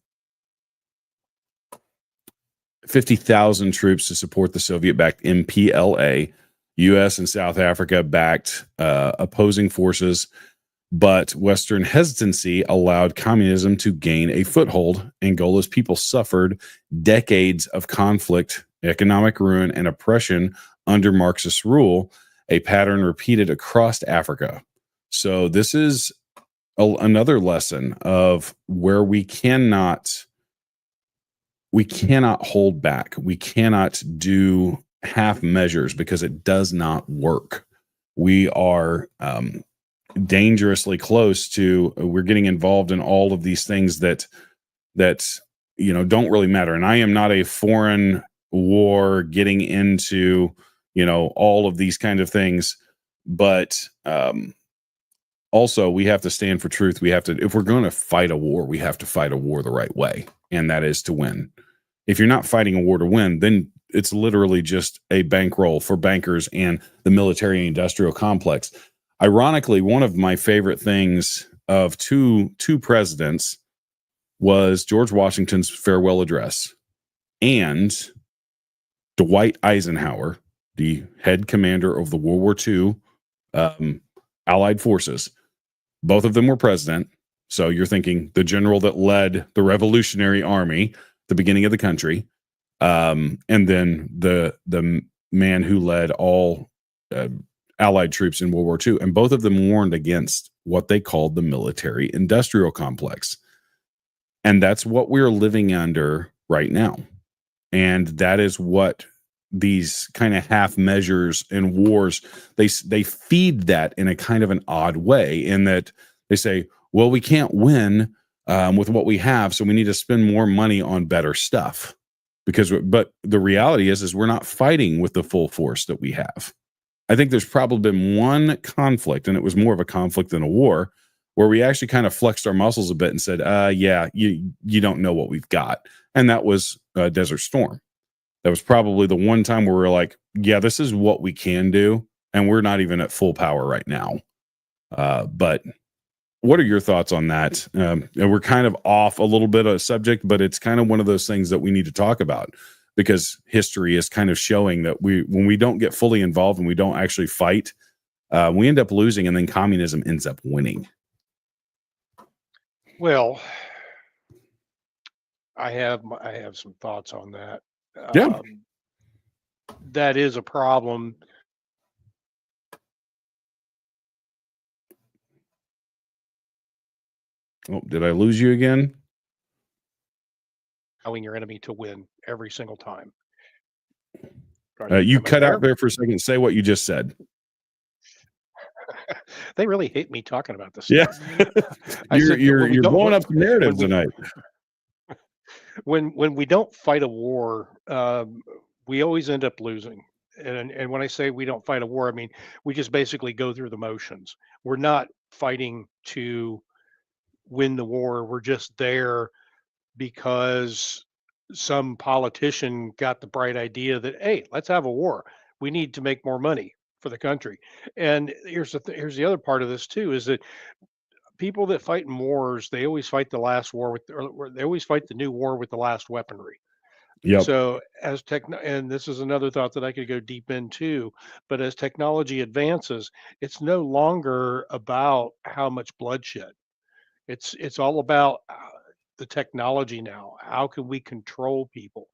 50,000 troops to support the Soviet-backed MPLA. U.S. and South Africa backed opposing forces, but Western hesitancy allowed communism to gain a foothold. Angola's people suffered decades of conflict, economic ruin, and oppression under Marxist rule, a pattern repeated across Africa. So this is another lesson of where we cannot hold back. We cannot do half measures because it does not work. We are dangerously close to, we're getting involved in all of these things that don't really matter. And I am not a foreign war getting into all of these kind of things, but also we have to stand for truth. We have to, if we're going to fight a war, we have to fight a war the right way, and that is to win. If you're not fighting a war to win, then it's literally just a bankroll for bankers and the military industrial complex. Ironically, one of my favorite things of two presidents was George Washington's farewell address and Dwight Eisenhower, the head commander of the World War II Allied forces. Both of them were president. So you're thinking the general that led the Revolutionary Army, the beginning of the country, and then the man who led all Allied troops in World War II. And both of them warned against what they called the military industrial complex. And that's what we're living under right now. And that is what these kind of half measures and wars, they feed that in a kind of an odd way, in that they say, well, we can't win with what we have, so we need to spend more money on better stuff. But the reality is we're not fighting with the full force that we have. I think there's probably been one conflict, and it was more of a conflict than a war, where we actually kind of flexed our muscles a bit and said, yeah, you don't know what we've got. And that was Desert Storm. That was probably the one time where we're like, yeah, this is what we can do, and we're not even at full power right now. But what are your thoughts on that? And we're kind of off a little bit of subject, but it's kind of one of those things that we need to talk about, because history is kind of showing that when we don't get fully involved and we don't actually fight, we end up losing, and then communism ends up winning. Well, I have some thoughts on that. Yeah. That is a problem. Oh, did I lose you again? Allowing your enemy to win every single time. You cut out there for a second. Say what you just said. They really hate me talking about this stuff. Yeah. You're blowing up the narrative tonight. When we don't fight a war, we always end up losing. And when I say we don't fight a war, I mean, we just basically go through the motions. We're not fighting to win the war. We're just there because some politician got the bright idea that, hey, let's have a war. We need to make more money for the country. And here's the other part of this too, is that people that fight in wars, they always fight the last war they always fight the new war with the last weaponry. Yep. So and this is another thought that I could go deep into, but as technology advances, it's no longer about how much bloodshed. It's all about the technology now. How can we control people?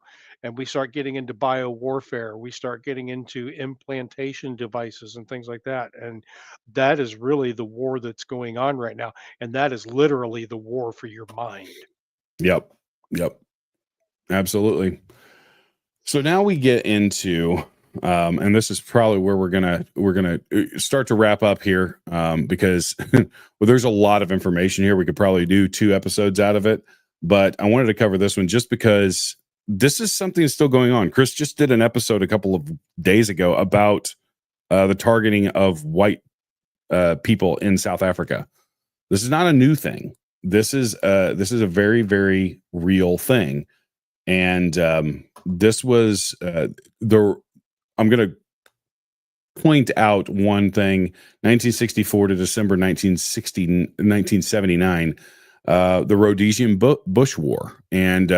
And we start getting into bio warfare. We start getting into implantation devices and things like that. And that is really the war that's going on right now. And that is literally the war for your mind. Yep. Absolutely. So now we get into, and this is probably where we're gonna start to wrap up here, because well, there's a lot of information here. We could probably do 2 episodes out of it, but I wanted to cover this one just because this is something that's still going on. Chris just did an episode a couple of days ago about the targeting of white people in South Africa. This is not a new thing. This is a very, very real thing. And this was I'm going to point out one thing: 1964 to December 1979, the Rhodesian Bush War. And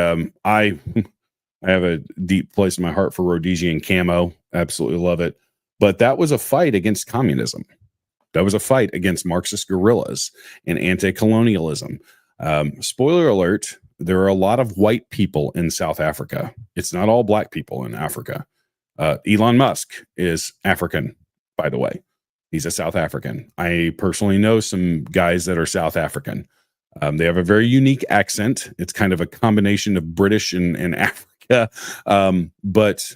I have a deep place in my heart for Rhodesian camo. Absolutely love it. But that was a fight against communism. That was a fight against Marxist guerrillas and anti-colonialism. Spoiler alert, there are a lot of white people in South Africa. It's not all black people in Africa. Elon Musk is African, by the way. He's a South African. I personally know some guys that are South African. They have a very unique accent. It's kind of a combination of British and Africa. But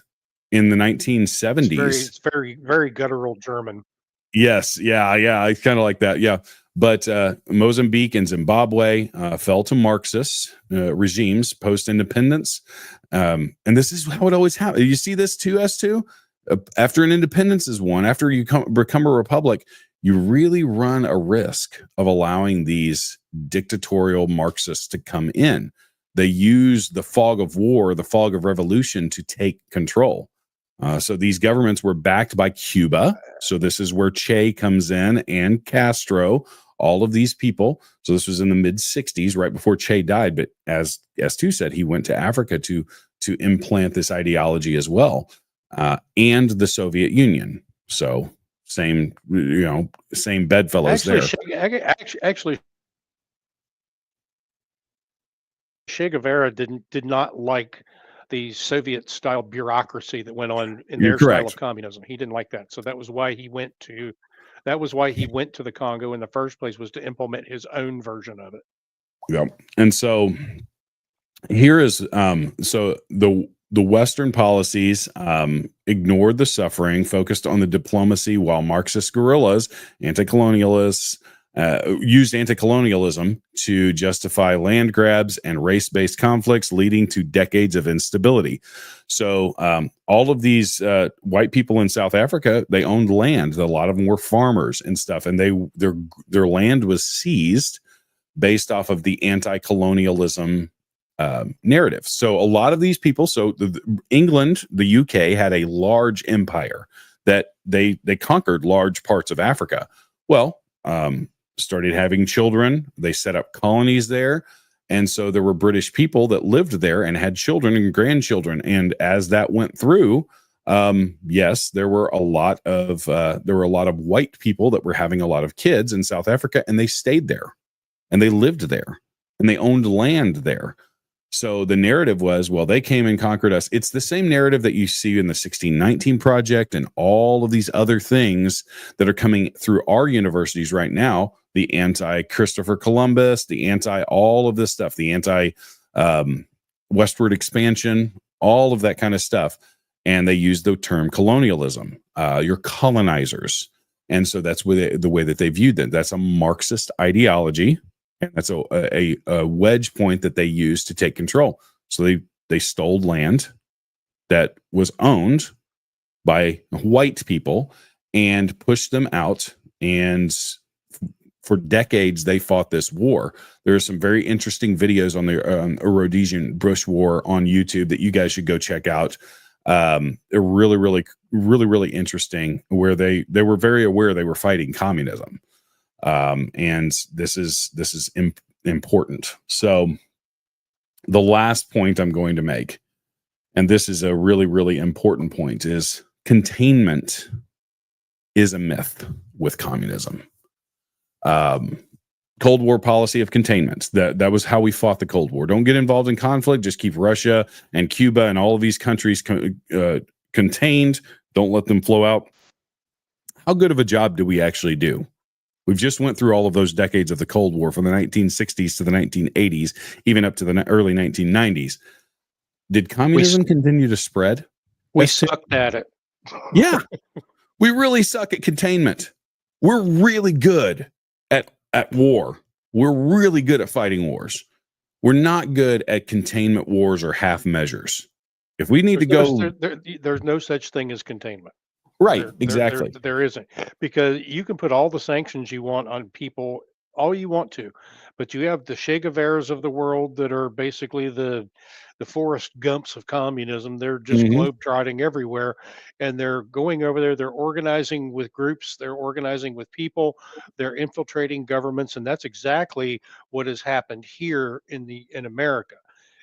in the 1970s, it's very, very guttural German. Yes. Yeah. It's kind of like that. Yeah. But Mozambique and Zimbabwe fell to Marxist regimes post-independence. And this is how it always happens. You see this too, S2? After an independence is won, after you become a republic, you really run a risk of allowing these dictatorial Marxists to come in. They use the fog of war, the fog of revolution to take control. So these governments were backed by Cuba. So this is where Che comes in, and Castro, all of these people. So this was in the mid 60s, right before Che died. But as S2 said, he went to Africa to implant this ideology as well, and the Soviet Union. So same bedfellows there. Actually, Che Guevara did not like the Soviet style bureaucracy that went on in their style of communism. He didn't like that. So that was why he went to the Congo in the first place, was to implement his own version of it. Yeah. And so here is so the Western policies ignored the suffering, focused on the diplomacy, while Marxist guerrillas, anti-colonialists, used anti-colonialism to justify land grabs and race-based conflicts, leading to decades of instability. So all of these white people in South Africa, they owned land. A lot of them were farmers and stuff, and their land was seized based off of the anti-colonialism narrative. So a lot of these people, England, the UK, had a large empire that they conquered large parts of Africa. Well, started having children. They set up colonies there. And so there were British people that lived there and had children and grandchildren. And as that went through, yes, there were a lot of white people that were having a lot of kids in South Africa, and they stayed there and they lived there and they owned land there. So the narrative was, well, they came and conquered us. It's the same narrative that you see in the 1619 Project and all of these other things that are coming through our universities right now. The anti-Christopher Columbus, the anti-all of this stuff, the anti-westward expansion, all of that kind of stuff. And they use the term colonialism, your colonizers. And so that's the way that they viewed them. That's a Marxist ideology. And that's a wedge point that they use to take control. So they stole land that was owned by white people and pushed them out. And for decades, they fought this war. There are some very interesting videos on the Rhodesian Bush War on YouTube that you guys should go check out. They're really interesting, where they were very aware they were fighting communism. And this is important. So the last point I'm going to make, and this is a really important point, is containment is a myth with communism. Cold War policy of containment. That was how we fought the Cold War. Don't get involved in conflict. Just keep Russia and Cuba and all of these countries contained. Don't let them flow out. How good of a job do we actually do? We've just went through all of those decades of the Cold War, from the 1960s to the 1980s, even up to the early 1990s. Did communism continue to spread? We sucked at it. Yeah, we really suck at containment. We're really good at war. We're really good at fighting wars. We're not good at containment wars or half measures. If we need there's no such thing as containment. Right, exactly. There isn't, because you can put all the sanctions you want on people all you want to, but you have the Che Guevaras of the world that are basically the Forrest Gumps of communism. They're just Hmm. globetrotting everywhere, and they're going over there. They're organizing with groups. They're organizing with people. They're infiltrating governments, and that's exactly what has happened here in America.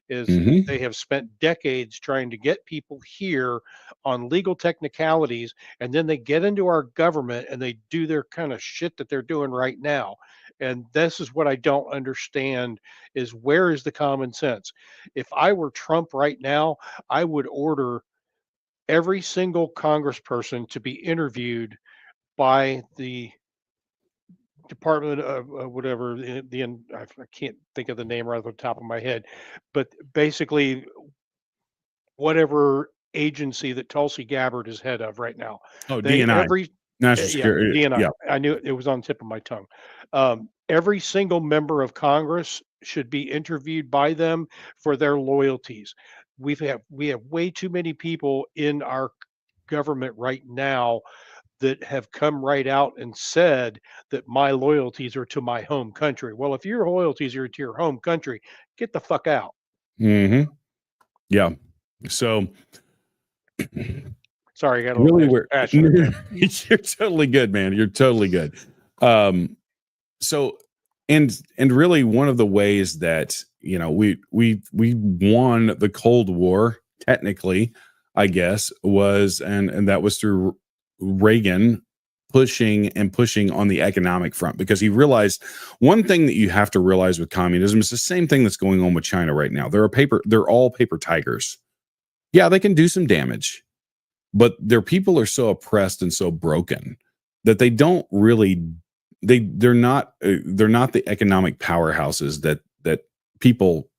Is Hmm. they have spent decades trying to get people here on legal technicalities, and then they get into our government and they do their kind of shit that they're doing right now. And this is what I don't understand, is where is the common sense? If I were Trump right now, I would order every single congressperson to be interviewed by the Department of whatever I can't think of the name right off the top of my head, but basically whatever agency that Tulsi Gabbard is head of right now. Oh, They DNI, every National yeah, Security. DNI. Yeah. I knew it was on the tip of my tongue. Every single member of Congress should be interviewed by them for their loyalties. We have way too many people in our government right now that have come right out and said that my loyalties are to my home country. Well, if your loyalties are to your home country, get the fuck out. Hmm. Yeah. So Sorry, I got a little really, we're passionate there. you're totally good, man. You're totally good. Um, so and really one of the ways that we won the Cold War technically, I guess, was and that was through Reagan pushing on the economic front, because he realized one thing that you have to realize with communism is the same thing that's going on with China right now. They're all paper tigers. Yeah, they can do some damage, but their people are so oppressed and so broken that they don't really they're not the economic powerhouses that people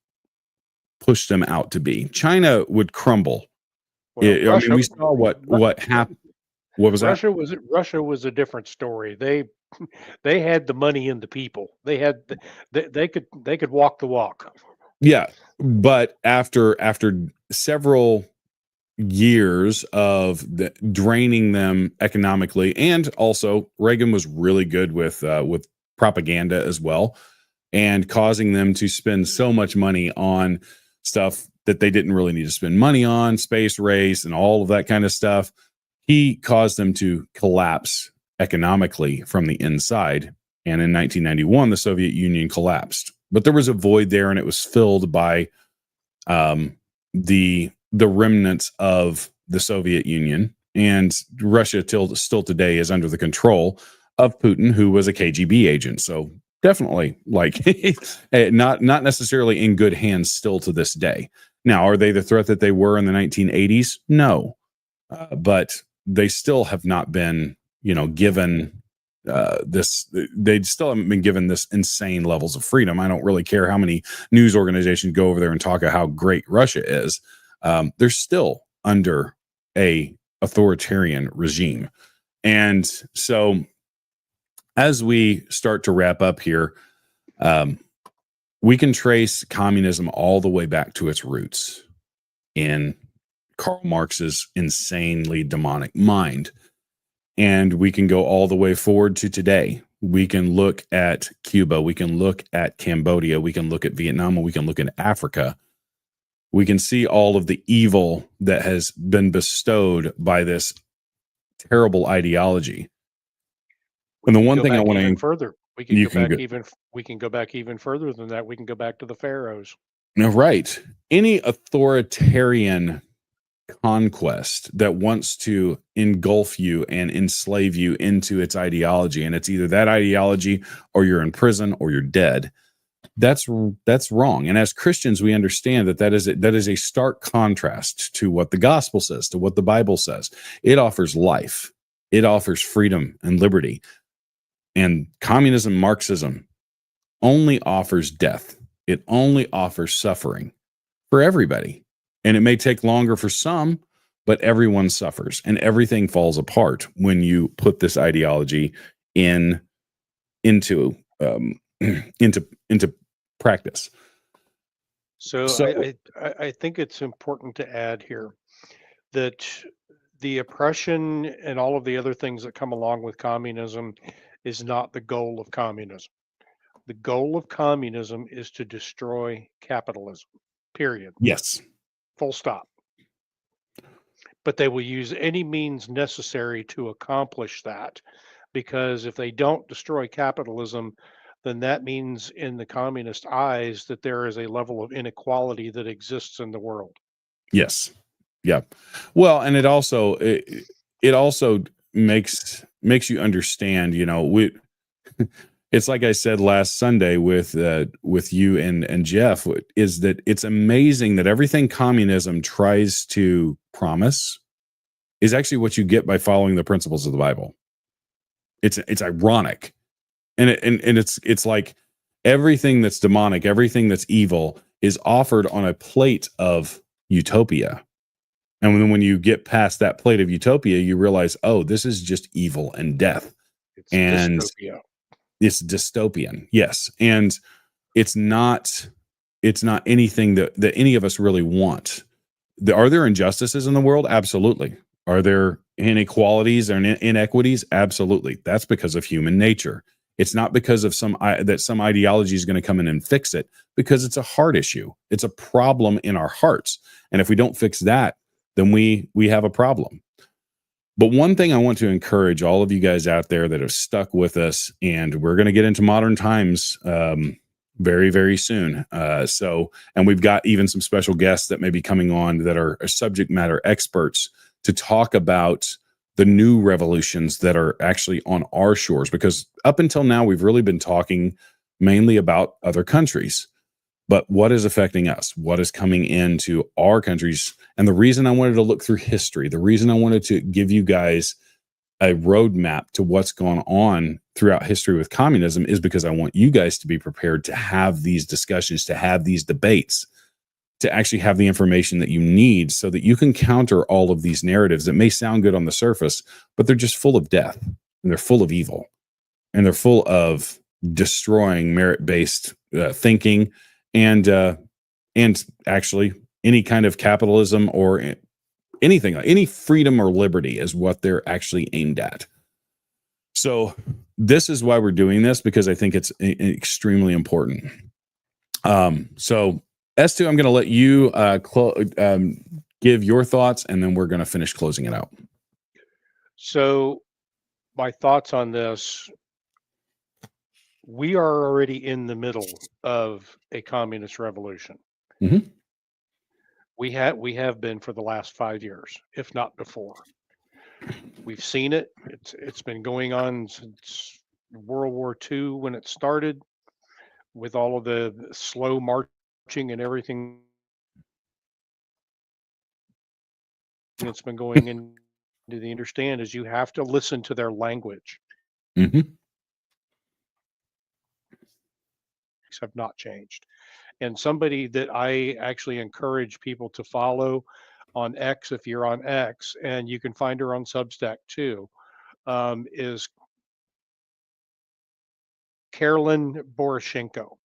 push them out to be. China would crumble. Well, I mean, Russia we saw what happened. What was that? Russia was a different story. They had the money and the people. They could walk the walk. Yeah, but after several years of draining them economically, and also Reagan was really good with propaganda as well, and causing them to spend so much money on stuff that they didn't really need to spend money on, space race and all of that kind of stuff. He caused them to collapse economically from the inside. And in 1991, the Soviet Union collapsed. But there was a void there, and it was filled by the remnants of the Soviet Union. And Russia still today is under the control of Putin, who was a KGB agent. So definitely, like, not necessarily in good hands still to this day. Now, are they the threat that they were in the 1980s? No, but they still have not been, given this. They still haven't been given this insane levels of freedom. I don't really care how many news organizations go over there and talk about how great Russia is. They're still under a authoritarian regime. And so as we start to wrap up here, we can trace communism all the way back to its roots in Karl Marx's insanely demonic mind. And we can go all the way forward to today. We can look at Cuba. We can look at Cambodia. We can look at Vietnam. And we can look at Africa. We can see all of the evil that has been bestowed by this terrible ideology. And the one thing I want to further, we can go back even further than that. We can go back to the pharaohs. Right. Any authoritarian conquest that wants to engulf you and enslave you into its ideology, and it's either that ideology or you're in prison or you're dead. That's wrong. And as Christians, we understand that is a stark contrast to what the gospel says, to what the Bible says. It offers life. It offers freedom and liberty. And communism, Marxism only offers death. It only offers suffering for everybody. And it may take longer for some, but everyone suffers and everything falls apart when you put this ideology into practice. So I think it's important to add here that the oppression and all of the other things that come along with communism is not the goal of communism. The goal of communism is to destroy capitalism, period. Yes. Full stop. But they will use any means necessary to accomplish that, because if they don't destroy capitalism, then that means in the communist eyes that there is a level of inequality that exists in the world. Yes. Yeah. Well, and it also makes you understand, it's like I said last Sunday with you and Jeff, is that it's amazing that everything communism tries to promise is actually what you get by following the principles of the Bible. It's ironic. And it's like everything that's demonic, everything that's evil is offered on a plate of utopia. And then when you get past that plate of utopia, you realize, oh, this is just evil and death. It's And dystopia. it's dystopian. Yes. And it's not anything that any of us really want. Are there injustices in the world? Absolutely. Are there inequalities or inequities? Absolutely. That's because of human nature. It's not because of some ideology is going to come in and fix it, because it's a heart issue. It's a problem in our hearts. And if we don't fix that, then we have a problem. But one thing I want to encourage all of you guys out there that have stuck with us, and we're going to get into modern times very, very soon. And we've got even some special guests that may be coming on that are subject matter experts to talk about the new revolutions that are actually on our shores, because up until now, we've really been talking mainly about other countries. But what is affecting us? What is coming into our countries? And the reason I wanted to look through history, the reason I wanted to give you guys a roadmap to what's gone on throughout history with communism is because I want you guys to be prepared to have these discussions, to have these debates, to actually have the information that you need so that you can counter all of these narratives that may sound good on the surface, but they're just full of death, and they're full of evil, and they're full of destroying merit-based thinking and actually any kind of capitalism or anything, any freedom or liberty is what they're actually aimed at. So this is why we're doing this, because I think it's extremely important. So S2, I'm going to let you give your thoughts, and then we're going to finish closing it out. So my thoughts on this: we are already in the middle of a communist revolution. Mm-hmm. We have been for the last 5 years, if not before. We've seen it. It's been going on since World War II when it started, with all of the slow marching and everything that's been going into the understand is you have to listen to their language. Mm-hmm. Have not changed. And somebody that I actually encourage people to follow on X, if you're on X, and you can find her on Substack too, is Carolyn Boroshenko.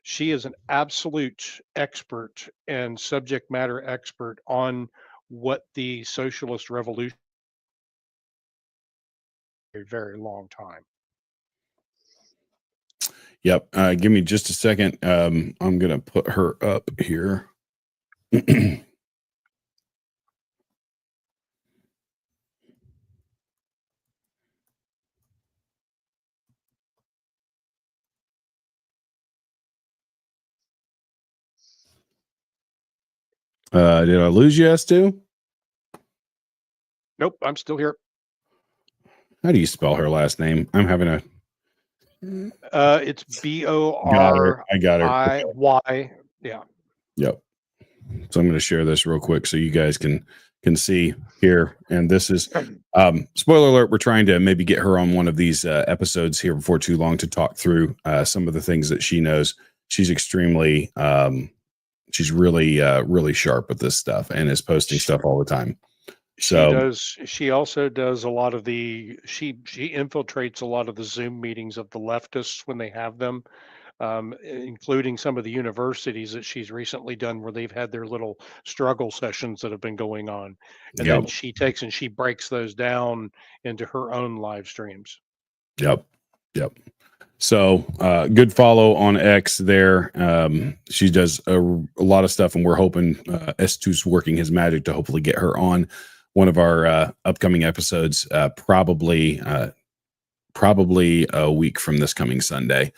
She is an absolute expert and subject matter expert on what the socialist revolution a very long time. Yep. Give me just a second. I'm going to put her up here. Did I lose you, S2? Nope, I'm still here. How do you spell her last name? I'm having a... It's Borriy. I got her. Yeah. Yep. So I'm going to share this real quick so you guys can see here. And this is spoiler alert. We're trying to maybe get her on one of these episodes here before too long to talk through some of the things that she knows. She's extremely she's really sharp with this stuff and is posting stuff all the time. So she also does a lot of she infiltrates a lot of the Zoom meetings of the leftists when they have them, including some of the universities that she's recently done where they've had their little struggle sessions that have been going on. And then she takes and she breaks those down into her own live streams. Yep. So good follow on X there. She does a lot of stuff, and we're hoping S2's working his magic to hopefully get her on one of our upcoming episodes, probably a week from this coming Sunday.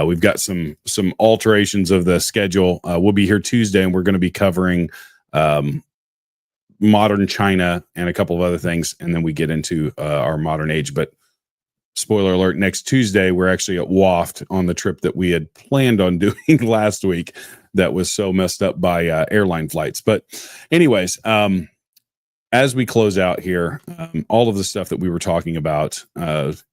We've got some alterations of the schedule. We'll be here Tuesday, and we're going to be covering modern China and a couple of other things, and then we get into our modern age. But spoiler alert, next Tuesday, we're actually at WAFT on the trip that we had planned on doing last week that was so messed up by airline flights. But anyways, as we close out here, all of the stuff that we were talking about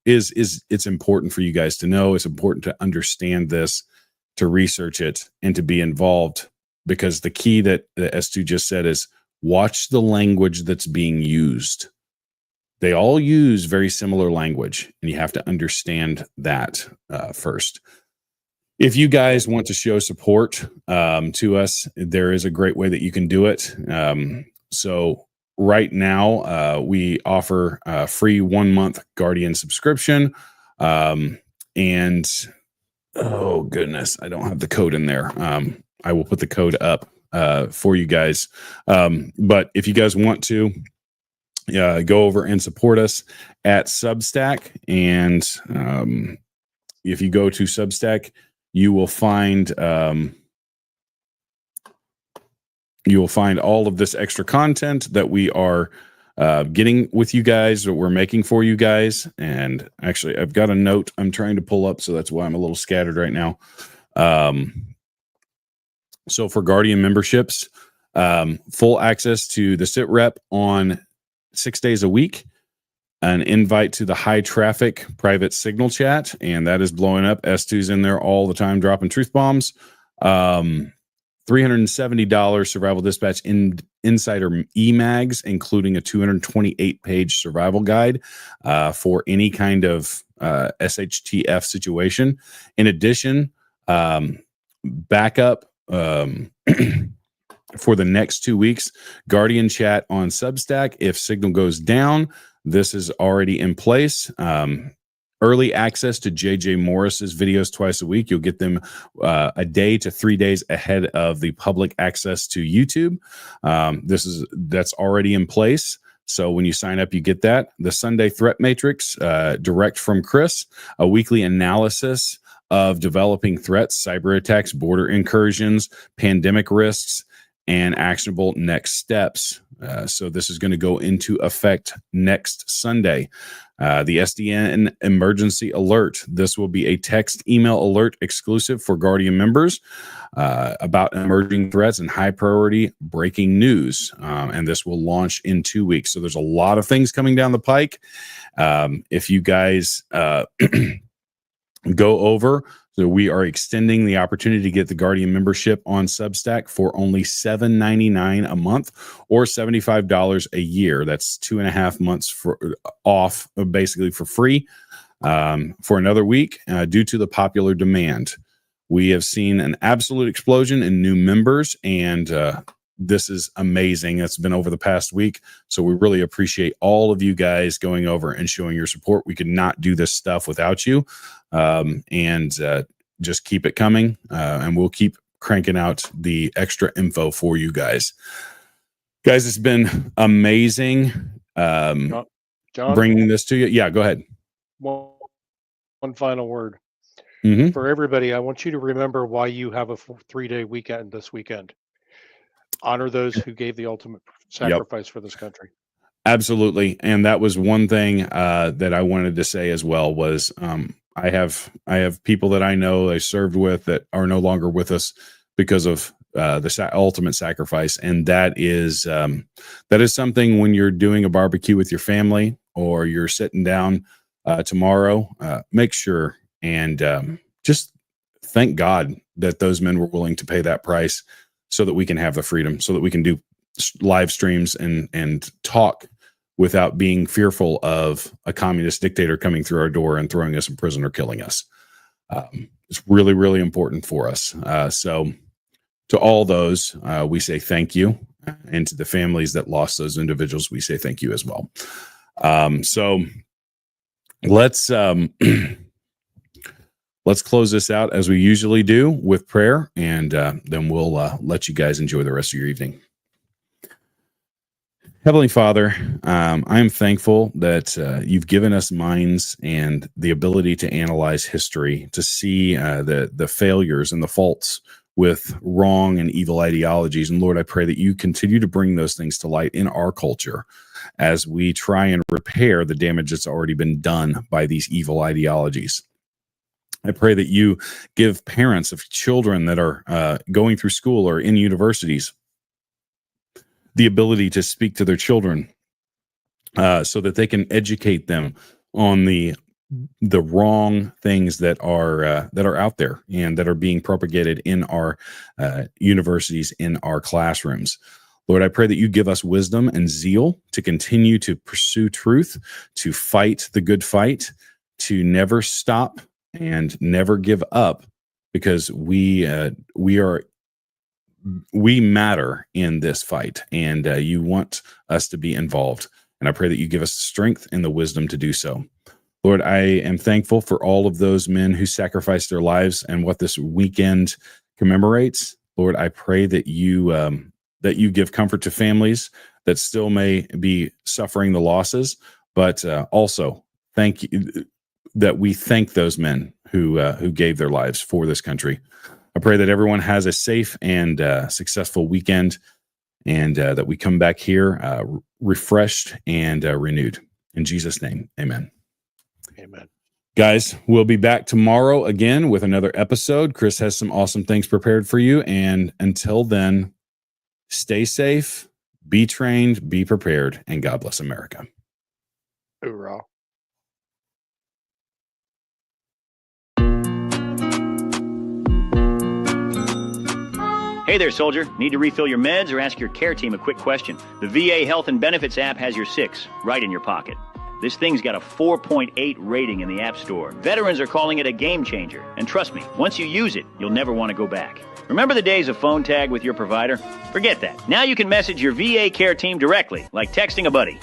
is it's important for you guys to know. It's important to understand this, to research it, and to be involved, because the key that the S2 just said is watch the language that's being used. They all use very similar language, and you have to understand that first. If you guys want to show support to us, there is a great way that you can do it. So right now, we offer a free 1-month Guardian subscription. And oh goodness, I don't have the code in there. I will put the code up for you guys. But if you guys want to, go over and support us at Substack. And if you go to Substack, you will find all of this extra content that we are getting with you guys, that we're making for you guys. And actually, I've got a note I'm trying to pull up, so that's why I'm a little scattered right now. So for Guardian memberships, full access to the sit rep on 6 days a week, an invite to the high traffic private signal chat, and that is blowing up. S2's in there all the time dropping truth bombs. $370 survival dispatch insider emags, including a 228-page survival guide for any kind of SHTF situation. In addition, backup for the next 2 weeks, Guardian chat on Substack. If signal goes down, this is already in place. Early access to JJ Morris's videos twice a week. You'll get them a day to 3 days ahead of the public access to YouTube. That's already in place. So when you sign up, you get that. The Sunday threat matrix, direct from Chris, a weekly analysis of developing threats, cyber attacks, border incursions, pandemic risks, and actionable next steps. So this is going to go into effect next Sunday. The SDN emergency alert. This will be a text email alert exclusive for Guardian members about emerging threats and high priority breaking news. And this will launch in 2 weeks. So there's a lot of things coming down the pike. If you guys go over, so we are extending the opportunity to get the Guardian membership on Substack for only $7.99 a month or $75 a year. That's 2.5 months off, basically for free, for another week due to the popular demand. We have seen an absolute explosion in new members, and this is amazing. It's been over the past week, so we really appreciate all of you guys going over and showing your support. We could not do this stuff without you. And just keep it coming, and we'll keep cranking out the extra info for you guys. Guys, it's been amazing John, bringing this to you. Yeah, go ahead. One final word. Mm-hmm. For everybody, I want you to remember why you have a 3-day weekend this weekend. Honor those who gave the ultimate sacrifice for this country. Absolutely. And that was one thing that I wanted to say as well was I have people that I know I served with that are no longer with us because of the ultimate sacrifice. And that is something when you're doing a barbecue with your family or you're sitting down tomorrow, make sure and just thank God that those men were willing to pay that price so that we can have the freedom, so that we can do live streams and talk without being fearful of a communist dictator coming through our door and throwing us in prison or killing us. It's really, really important for us. So to all those, we say thank you. And to the families that lost those individuals, we say thank you as well. So let's let's close this out as we usually do with prayer, and then we'll let you guys enjoy the rest of your evening. Heavenly Father, I am thankful that you've given us minds and the ability to analyze history, to see the failures and the faults with wrong and evil ideologies. And Lord, I pray that you continue to bring those things to light in our culture as we try and repair the damage that's already been done by these evil ideologies. I pray that you give parents of children that are going through school or in universities the ability to speak to their children so that they can educate them on the wrong things that are out there and that are being propagated in our universities, in our classrooms. Lord, I pray that you give us wisdom and zeal to continue to pursue truth, to fight the good fight, to never stop and never give up, because we matter in this fight, and you want us to be involved. And I pray that you give us the strength and the wisdom to do so. Lord, I am thankful for all of those men who sacrificed their lives and what this weekend commemorates. Lord, I pray that you give comfort to families that still may be suffering the losses, but also thank you that we thank those men who gave their lives for this country. I pray that everyone has a safe and successful weekend, and that we come back here refreshed and renewed. In Jesus' name, amen. Amen. Guys, we'll be back tomorrow again with another episode. Chris has some awesome things prepared for you. And until then, stay safe, be trained, be prepared, and God bless America. Hoorah. Hey there, soldier. Need to refill your meds or ask your care team a quick question? The VA Health and Benefits app has your 6 right in your pocket. This thing's got a 4.8 rating in the App Store. Veterans are calling it a game changer. And trust me, once you use it, you'll never want to go back. Remember the days of phone tag with your provider? Forget that. Now you can message your VA care team directly, like texting a buddy.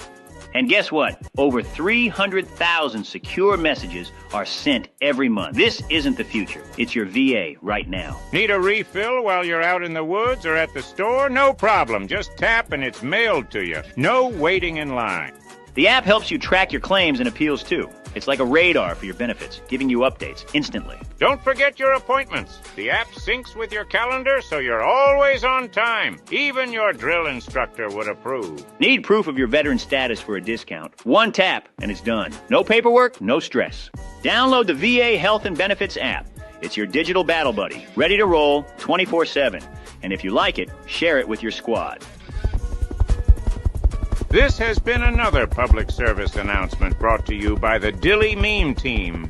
And guess what? Over 300,000 secure messages are sent every month. This isn't the future. It's your VA right now. Need a refill while you're out in the woods or at the store? No problem. Just tap and it's mailed to you. No waiting in line. The app helps you track your claims and appeals too. It's like a radar for your benefits, giving you updates instantly. Don't forget your appointments. The app syncs with your calendar so you're always on time. Even your drill instructor would approve. Need proof of your veteran status for a discount? One tap and it's done. No paperwork, no stress. Download the VA Health and Benefits app. It's your digital battle buddy, ready to roll 24/7. And if you like it, share it with your squad. This has been another public service announcement brought to you by the Dilly Meme Team.